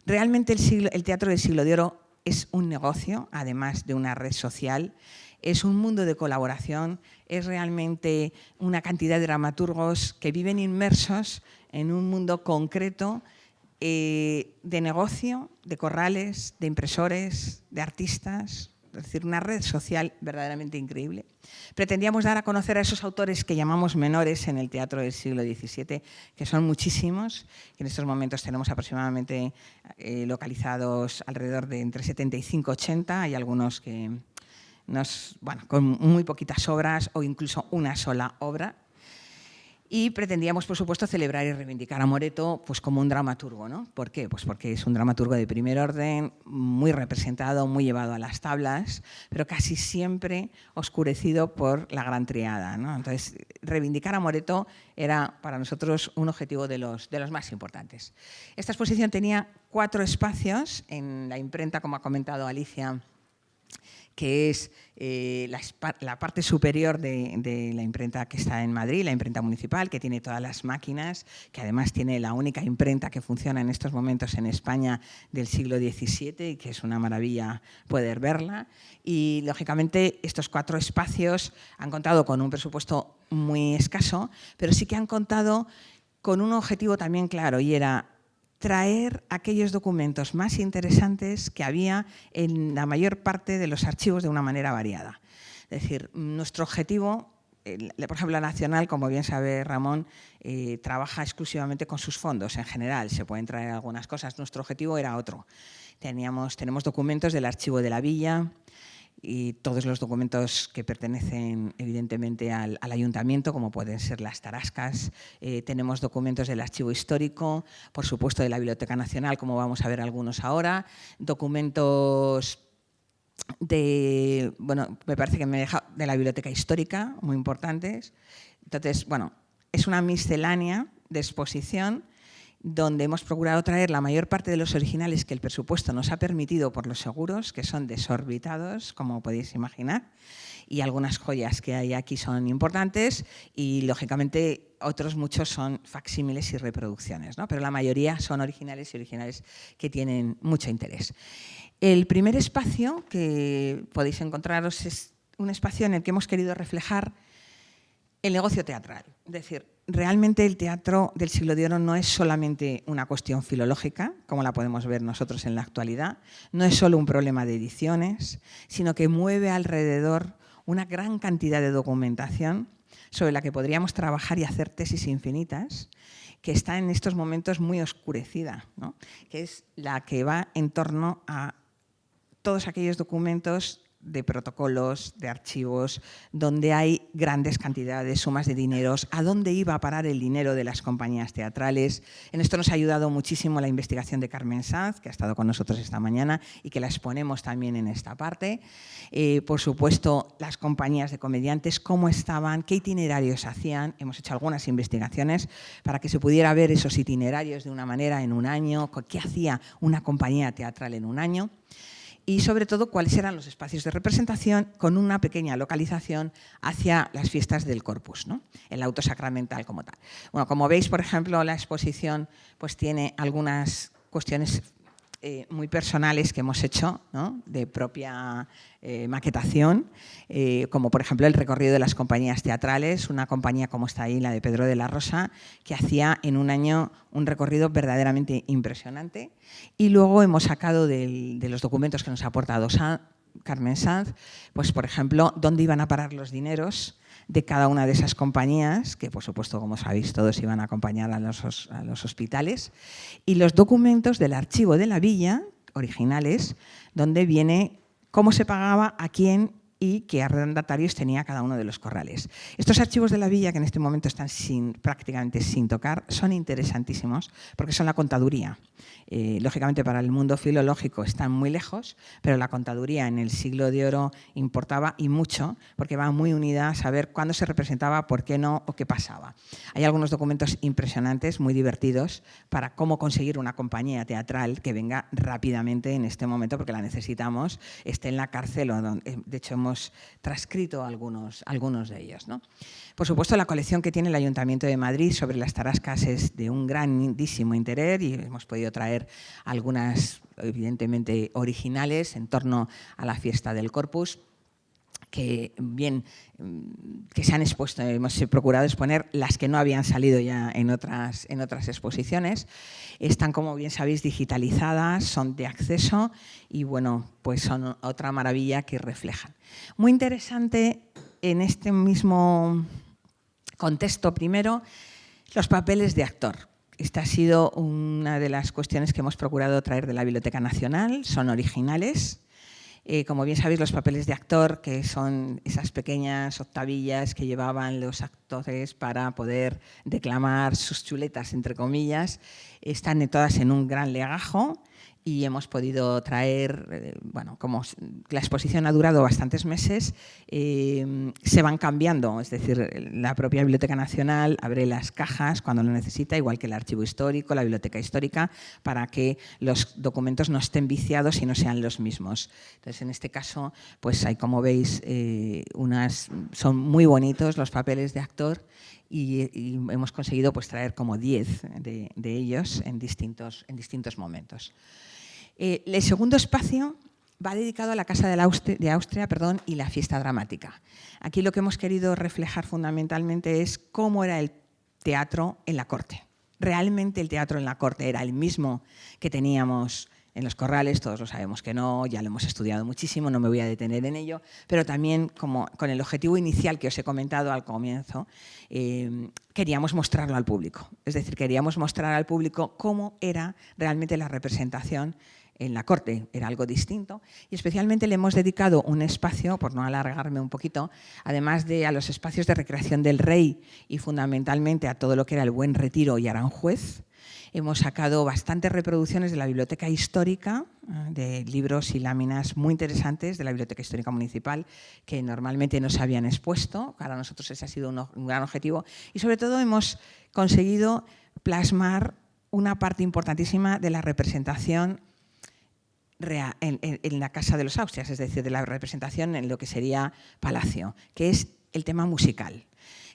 Realmente el teatro del Siglo de Oro es un negocio, además de una red social, es un mundo de colaboración, es realmente una cantidad de dramaturgos que viven inmersos en un mundo concreto de negocio, de corrales, de impresores, de artistas, es decir, una red social verdaderamente increíble. Pretendíamos dar a conocer a esos autores que llamamos menores en el teatro del siglo XVII, que son muchísimos, que en estos momentos tenemos aproximadamente localizados alrededor de entre 75 y 80, hay algunos que con muy poquitas obras o incluso una sola obra. Y pretendíamos, por supuesto, celebrar y reivindicar a Moreto pues, como un dramaturgo, ¿no? ¿Por qué? Pues porque es un dramaturgo de primer orden, muy representado, muy llevado a las tablas, pero casi siempre oscurecido por la Gran Triada, ¿no? Entonces, reivindicar a Moreto era para nosotros un objetivo de los más importantes. Esta exposición tenía 4 espacios en la imprenta, como ha comentado Alicia, que es la parte superior de la imprenta que está en Madrid, la imprenta municipal, que tiene todas las máquinas, que además tiene la única imprenta que funciona en estos momentos en España del siglo XVII y que es una maravilla poder verla. Y, lógicamente, estos 4 espacios han contado con un presupuesto muy escaso, pero sí que han contado con un objetivo también claro, y era traer aquellos documentos más interesantes que había en la mayor parte de los archivos de una manera variada. Es decir, nuestro objetivo, por ejemplo, la Nacional, como bien sabe Ramón, trabaja exclusivamente con sus fondos en general, se pueden traer algunas cosas. Nuestro objetivo era otro. Tenemos documentos del Archivo de la Villa, y todos los documentos que pertenecen evidentemente al ayuntamiento, como pueden ser las tarascas. Tenemos documentos del Archivo Histórico, por supuesto de la Biblioteca Nacional, como vamos a ver algunos ahora, documentos de, me parece que me he dejado, de la Biblioteca Histórica, muy importantes. Entonces, es una miscelánea de exposición donde hemos procurado traer la mayor parte de los originales que el presupuesto nos ha permitido por los seguros, que son desorbitados, como podéis imaginar, y algunas joyas que hay aquí son importantes y, lógicamente, otros muchos son facsímiles y reproducciones, ¿no? Pero la mayoría son originales y originales que tienen mucho interés. El primer espacio que podéis encontraros es un espacio en el que hemos querido reflejar el negocio teatral, es decir, realmente el teatro del Siglo de Oro no es solamente una cuestión filológica, como la podemos ver nosotros en la actualidad, no es solo un problema de ediciones, sino que mueve alrededor una gran cantidad de documentación sobre la que podríamos trabajar y hacer tesis infinitas, que está en estos momentos muy oscurecida, ¿no? Que es la que va en torno a todos aquellos documentos de protocolos, de archivos, donde hay grandes cantidades, sumas de dineros, a dónde iba a parar el dinero de las compañías teatrales. En esto nos ha ayudado muchísimo la investigación de Carmen Sanz, que ha estado con nosotros esta mañana y que la exponemos también en esta parte. Por supuesto, las compañías de comediantes, cómo estaban, qué itinerarios hacían. Hemos hecho algunas investigaciones para que se pudiera ver esos itinerarios de una manera en un año, qué hacía una compañía teatral en un año. Y, sobre todo, cuáles eran los espacios de representación con una pequeña localización hacia las fiestas del Corpus, ¿no? El auto sacramental como tal. Bueno, como veis, por ejemplo, la exposición pues, tiene algunas cuestiones muy personales que hemos hecho, ¿no? De propia maquetación, como por ejemplo el recorrido de las compañías teatrales, una compañía como está ahí, la de Pedro de la Rosa, que hacía en un año un recorrido verdaderamente impresionante. Y luego hemos sacado de los documentos que nos ha aportado Carmen Sanz, pues por ejemplo, dónde iban a parar los dineros de cada una de esas compañías, que por supuesto, como sabéis, todos iban a acompañar a los hospitales, y los documentos del Archivo de la Villa, originales, donde viene cómo se pagaba, a quién y qué arrendatarios tenía cada uno de los corrales. Estos archivos de la Villa, que en este momento están prácticamente sin tocar, son interesantísimos porque son la contaduría. Lógicamente, para el mundo filológico están muy lejos, pero la contaduría en el Siglo de Oro importaba y mucho, porque va muy unida a saber cuándo se representaba, por qué no o qué pasaba. Hay algunos documentos impresionantes, muy divertidos, para cómo conseguir una compañía teatral que venga rápidamente en este momento, porque la necesitamos, esté en la cárcel o donde, de hecho, hemos transcrito algunos de ellos, ¿no? Por supuesto, la colección que tiene el Ayuntamiento de Madrid sobre las tarascas es de un grandísimo interés y hemos podido traer algunas, evidentemente, originales en torno a la fiesta del Corpus, que se han expuesto, hemos procurado exponer las que no habían salido ya en otras exposiciones. Están, como bien sabéis, digitalizadas, son de acceso y bueno, pues son otra maravilla que reflejan. Muy interesante en este mismo contexto, primero, los papeles de actor. Esta ha sido una de las cuestiones que hemos procurado traer de la Biblioteca Nacional, son originales. Como bien sabéis, los papeles de actor, que son esas pequeñas octavillas que llevaban los actores para poder declamar sus chuletas, entre comillas, están todas en un gran legajo y hemos podido traer, bueno, como la exposición ha durado bastantes meses, se van cambiando, es decir, la propia Biblioteca Nacional abre las cajas cuando lo necesita, igual que el Archivo Histórico, la Biblioteca Histórica, para que los documentos no estén viciados y no sean los mismos. Entonces, en este caso, pues hay, como veis, son muy bonitos los papeles de actor y hemos conseguido pues traer como 10 de ellos en distintos momentos. El segundo espacio va dedicado a la Casa de Austria y la fiesta dramática. Aquí lo que hemos querido reflejar fundamentalmente es cómo era el teatro en la corte. Realmente el teatro en la corte era el mismo que teníamos en los corrales, todos lo sabemos que no, ya lo hemos estudiado muchísimo, no me voy a detener en ello, pero también como con el objetivo inicial que os he comentado al comienzo, queríamos mostrarlo al público. Es decir, queríamos mostrar al público cómo era realmente la representación en la corte, era algo distinto y especialmente le hemos dedicado un espacio, por no alargarme un poquito, además de a los espacios de recreación del rey y fundamentalmente a todo lo que era el Buen Retiro y Aranjuez. Hemos sacado bastantes reproducciones de la Biblioteca Histórica, de libros y láminas muy interesantes de la Biblioteca Histórica Municipal que normalmente no se habían expuesto. Para nosotros ese ha sido un gran objetivo y sobre todo hemos conseguido plasmar una parte importantísima de la representación en la Casa de los Austrias, es decir, de la representación en lo que sería Palacio, que es el tema musical.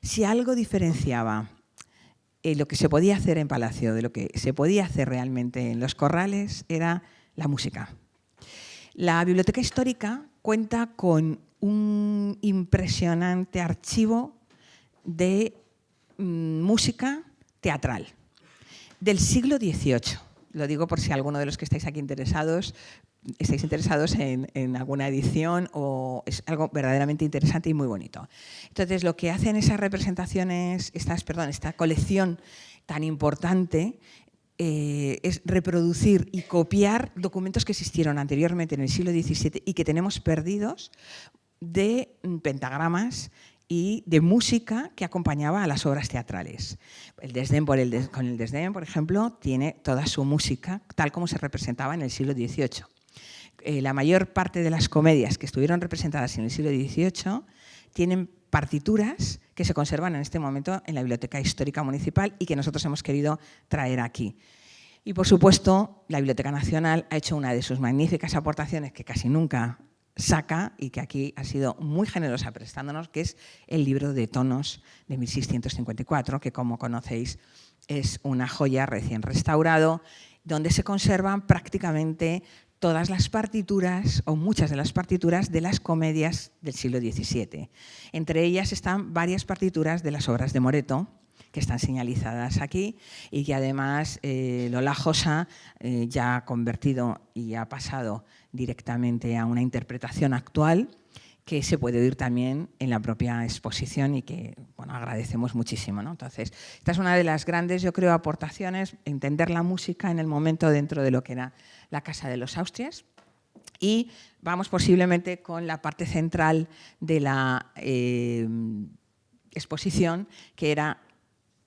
Si algo diferenciaba lo que se podía hacer en Palacio de lo que se podía hacer realmente en los corrales era la música. La Biblioteca Histórica cuenta con un impresionante archivo de música teatral del siglo XVIII. Lo digo por si alguno de los que estáis aquí estáis interesados en alguna edición o es algo verdaderamente interesante y muy bonito. Entonces, lo que hacen esas representaciones, esta colección tan importante es reproducir y copiar documentos que existieron anteriormente en el siglo XVII y que tenemos perdidos de pentagramas y de música que acompañaba a las obras teatrales. El Desdén con el Desdén, por ejemplo, tiene toda su música tal como se representaba en el siglo XVIII. La mayor parte de las comedias que estuvieron representadas en el siglo XVIII tienen partituras que se conservan en este momento en la Biblioteca Histórica Municipal y que nosotros hemos querido traer aquí. Y, por supuesto, la Biblioteca Nacional ha hecho una de sus magníficas aportaciones que casi nunca saca y que aquí ha sido muy generosa prestándonos, que es el libro de tonos de 1654, que como conocéis es una joya recién restaurado, donde se conservan prácticamente todas las partituras o muchas de las partituras de las comedias del siglo XVII. Entre ellas están varias partituras de las obras de Moreto, que están señalizadas aquí y que además Lola Josa ya ha convertido y ha pasado directamente a una interpretación actual que se puede oír también en la propia exposición y que bueno, agradecemos muchísimo, ¿no? Entonces, esta es una de las grandes, yo creo, aportaciones, entender la música en el momento dentro de lo que era la Casa de los Austrias. Y vamos posiblemente con la parte central de la exposición, que era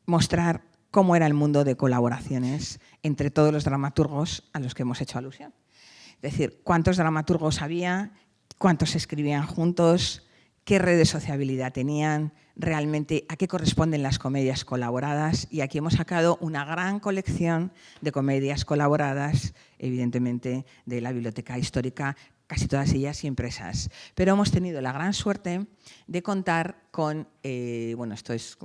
mostrar cómo era el mundo de colaboraciones entre todos los dramaturgos a los que hemos hecho alusión. Es decir, cuántos dramaturgos había, cuántos escribían juntos, qué red de sociabilidad tenían, realmente a qué corresponden las comedias colaboradas. Y aquí hemos sacado una gran colección de comedias colaboradas, evidentemente de la Biblioteca Histórica, casi todas ellas impresas. Pero hemos tenido la gran suerte de contar con, bueno, esto es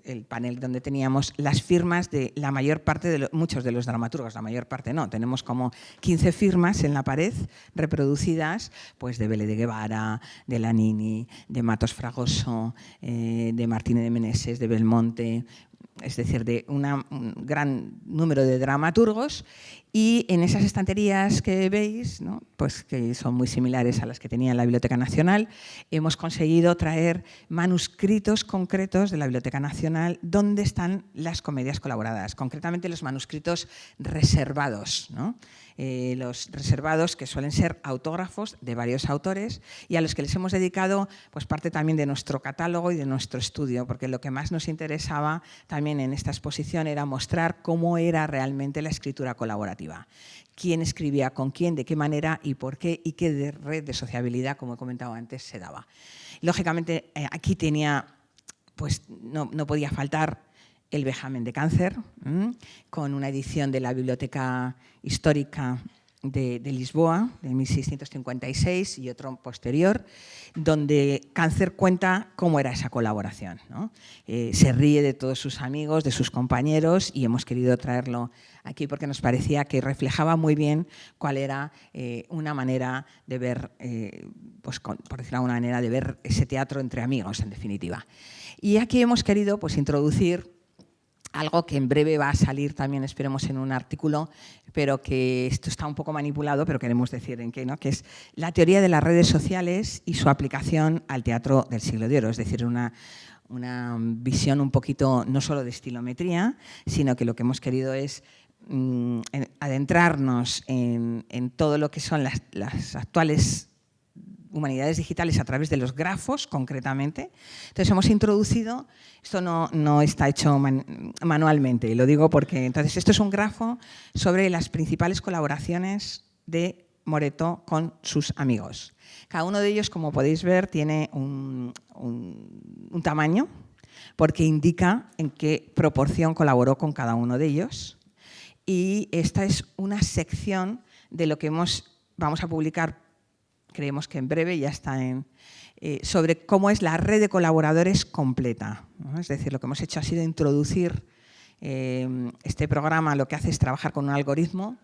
el panel donde teníamos las firmas de la mayor parte de muchos de los dramaturgos, la mayor parte no, tenemos como 15 firmas en la pared reproducidas, pues de Vélez de Guevara, de Lanini, de Matos Fragoso, de Martínez de Meneses, de Belmonte, es decir, de un gran número de dramaturgos, y en esas estanterías que veis, ¿no?, pues que son muy similares a las que tenía la Biblioteca Nacional, hemos conseguido traer manuscritos concretos de la Biblioteca Nacional donde están las comedias colaboradas, concretamente los manuscritos reservados, ¿no? Los reservados, que suelen ser autógrafos de varios autores y a los que les hemos dedicado pues parte también de nuestro catálogo y de nuestro estudio, porque lo que más nos interesaba también en esta exposición era mostrar cómo era realmente la escritura colaborativa. Quién escribía con quién, de qué manera y por qué, y qué red de sociabilidad, como he comentado antes, se daba. Lógicamente, aquí tenía, pues no podía faltar el vejamen de cáncer, con una edición de la Biblioteca Histórica de Lisboa, de 1656, y otro posterior, donde Cáncer cuenta cómo era esa colaboración, ¿no? Se ríe de todos sus amigos, de sus compañeros, y hemos querido traerlo aquí porque nos parecía que reflejaba muy bien cuál era una manera de ver, pues, por decirlo de alguna manera, de ver ese teatro entre amigos, en definitiva. Y aquí hemos querido pues, introducir algo que en breve va a salir también, esperemos, en un artículo, pero que esto está un poco manipulado, pero queremos decir en qué, ¿no?, que es la teoría de las redes sociales y su aplicación al teatro del siglo de oro, es decir, una visión un poquito no solo de estilometría, sino que lo que hemos querido es adentrarnos en todo lo que son las actuales humanidades digitales a través de los grafos, concretamente. Entonces hemos introducido, esto no está hecho manualmente, y lo digo porque entonces esto es un grafo sobre las principales colaboraciones de Moreto con sus amigos. Cada uno de ellos, como podéis ver, tiene un tamaño, porque indica en qué proporción colaboró con cada uno de ellos. Y esta es una sección de lo que vamos a publicar, creemos que en breve ya está sobre cómo es la red de colaboradores completa, ¿no? Es decir, lo que hemos hecho ha sido introducir este programa, lo que hace es trabajar con un algoritmo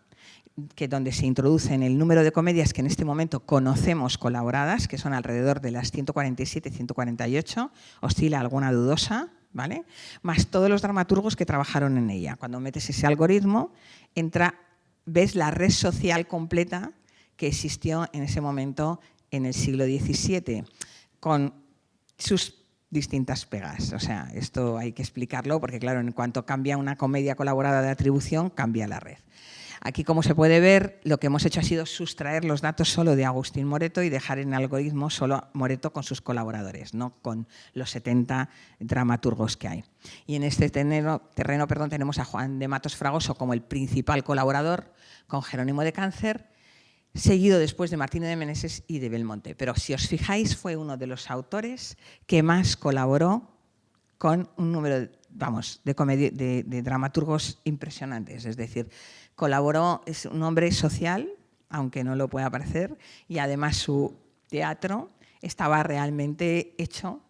donde se introducen el número de comedias que en este momento conocemos colaboradas, que son alrededor de las 147, 148, oscila alguna dudosa, ¿vale?, más todos los dramaturgos que trabajaron en ella. Cuando metes ese algoritmo, ves la red social completa que existió en ese momento en el siglo XVII, con sus distintas pegas. O sea, esto hay que explicarlo porque, claro, en cuanto cambia una comedia colaborada de atribución, cambia la red. Aquí, como se puede ver, lo que hemos hecho ha sido sustraer los datos solo de Agustín Moreto y dejar en el algoritmo solo Moreto con sus colaboradores, no con los 70 dramaturgos que hay. Y en este terreno tenemos a Juan de Matos Fragoso como el principal colaborador, con Jerónimo de Cáncer, seguido después de Martínez de Meneses y de Belmonte. Pero si os fijáis, fue uno de los autores que más colaboró con un número, de dramaturgos impresionantes. Es decir, colaboró, es un hombre social, aunque no lo pueda parecer, y además su teatro estaba realmente hecho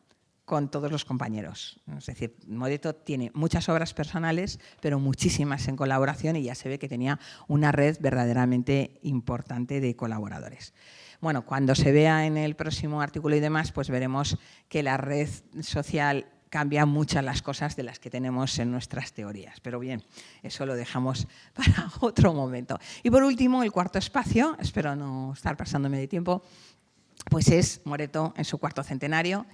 con todos los compañeros. Es decir, Moreto tiene muchas obras personales, pero muchísimas en colaboración, y ya se ve que tenía una red verdaderamente importante de colaboradores. Bueno, cuando se vea en el próximo artículo y demás, pues veremos que la red social cambia muchas las cosas de las que tenemos en nuestras teorías. Pero bien, eso lo dejamos para otro momento. Y por último, el cuarto espacio, espero no estar pasándome de tiempo, pues es Moreto en su cuarto centenario,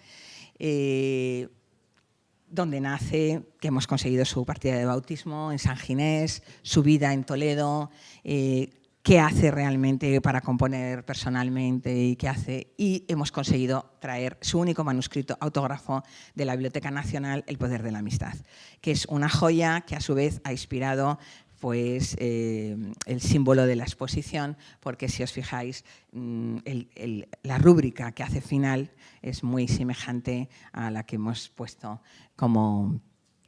donde nace, que hemos conseguido su partida de bautismo en San Ginés, su vida en Toledo, qué hace realmente para componer personalmente y qué hace. Y hemos conseguido traer su único manuscrito autógrafo de la Biblioteca Nacional, El poder de la amistad, que es una joya que a su vez ha inspirado pues, el símbolo de la exposición, porque si os fijáis, la rúbrica que hace final es muy semejante a la que hemos puesto como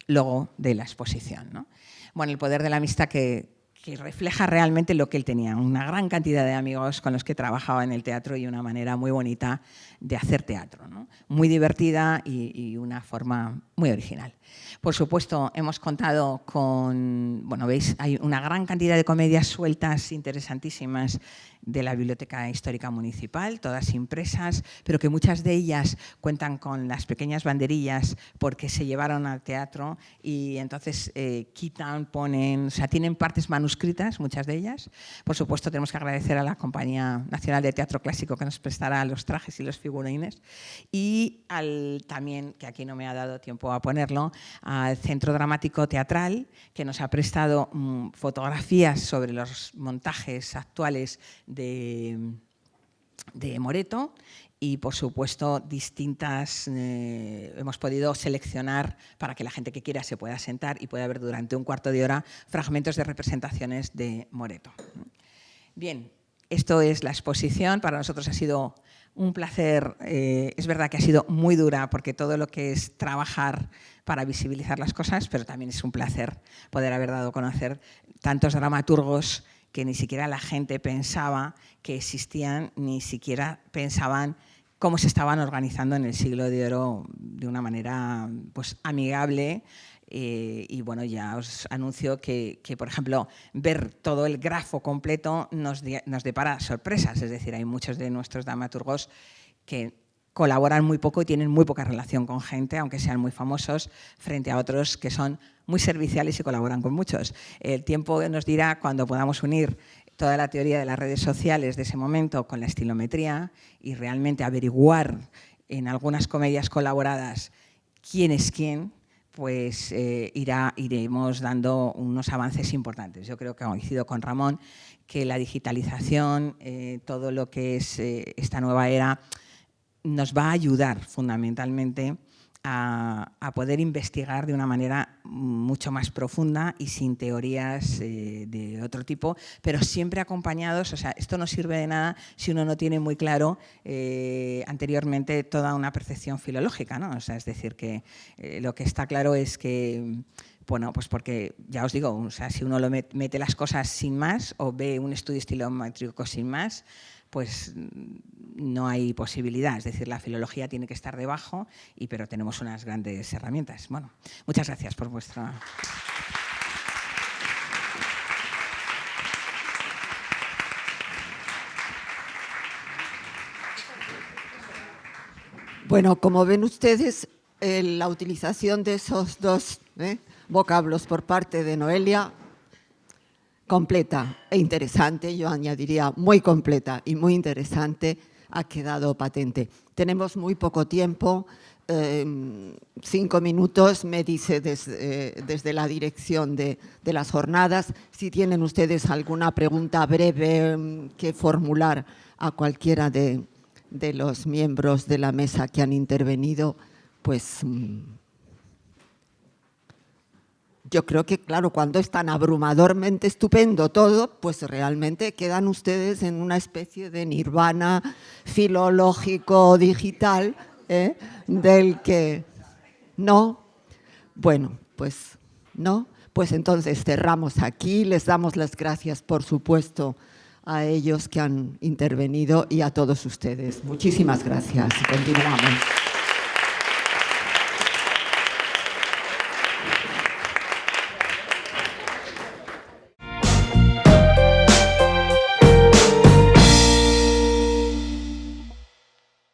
logo de la exposición, ¿no? Bueno, el poder de la amistad que que refleja realmente lo que él tenía, una gran cantidad de amigos con los que trabajaba en el teatro y una manera muy bonita de hacer teatro, ¿no? Muy divertida y una forma muy original. Por supuesto, hemos contado con, bueno, veis, hay una gran cantidad de comedias sueltas interesantísimas de la Biblioteca Histórica Municipal, todas impresas, pero que muchas de ellas cuentan con las pequeñas banderillas porque se llevaron al teatro y entonces quitan, ponen, o sea, tienen partes manuscritas, muchas de ellas. Por supuesto, tenemos que agradecer a la Compañía Nacional de Teatro Clásico que nos prestará los trajes y los figurines y también, que aquí no me ha dado tiempo a ponerlo, al Centro Dramático Teatral, que nos ha prestado fotografías sobre los montajes actuales de Moreto y, por supuesto, distintas, hemos podido seleccionar para que la gente que quiera se pueda sentar y pueda ver durante un cuarto de hora fragmentos de representaciones de Moreto. Bien, esto es la exposición. Para nosotros ha sido un placer. Es verdad que ha sido muy dura porque todo lo que es trabajar para visibilizar las cosas, pero también es un placer poder haber dado a conocer tantos dramaturgos que ni siquiera la gente pensaba que existían, ni siquiera pensaban cómo se estaban organizando en el Siglo de Oro de una manera pues, amigable. Y bueno, ya os anuncio que, por ejemplo, ver todo el grafo completo nos depara sorpresas. Es decir, hay muchos de nuestros dramaturgos que colaboran muy poco y tienen muy poca relación con gente, aunque sean muy famosos, frente a otros que son muy serviciales y colaboran con muchos. El tiempo nos dirá cuando podamos unir toda la teoría de las redes sociales de ese momento con la estilometría y realmente averiguar en algunas comedias colaboradas quién es quién, pues iremos dando unos avances importantes. Yo creo que coincido con Ramón que la digitalización, todo lo que es esta nueva era, nos va a ayudar fundamentalmente a poder investigar de una manera mucho más profunda y sin teorías de otro tipo, pero siempre acompañados. O sea, esto no sirve de nada si uno no tiene muy claro anteriormente toda una percepción filológica, ¿no? O sea, es decir, que lo que está claro es que, bueno, pues porque, ya os digo, o sea, si uno lo mete las cosas sin más o ve un estudio estilométrico sin más, pues no hay posibilidad. Es decir, la filología tiene que estar debajo, pero tenemos unas grandes herramientas. Bueno, muchas gracias por vuestra... Bueno, como ven ustedes, la utilización de esos dos vocablos por parte de Noelia, completa e interesante, yo añadiría muy completa y muy interesante, ha quedado patente. Tenemos muy poco tiempo, 5 minutos, me dice desde la dirección de las jornadas. Si tienen ustedes alguna pregunta breve que formular a cualquiera de los miembros de la mesa que han intervenido, pues... Yo creo que, claro, cuando es tan abrumadormente estupendo todo, pues realmente quedan ustedes en una especie de nirvana filológico digital, del que no. Bueno, pues no. Pues entonces cerramos aquí. Les damos las gracias, por supuesto, a ellos que han intervenido y a todos ustedes. Muchísimas gracias. Continuamos.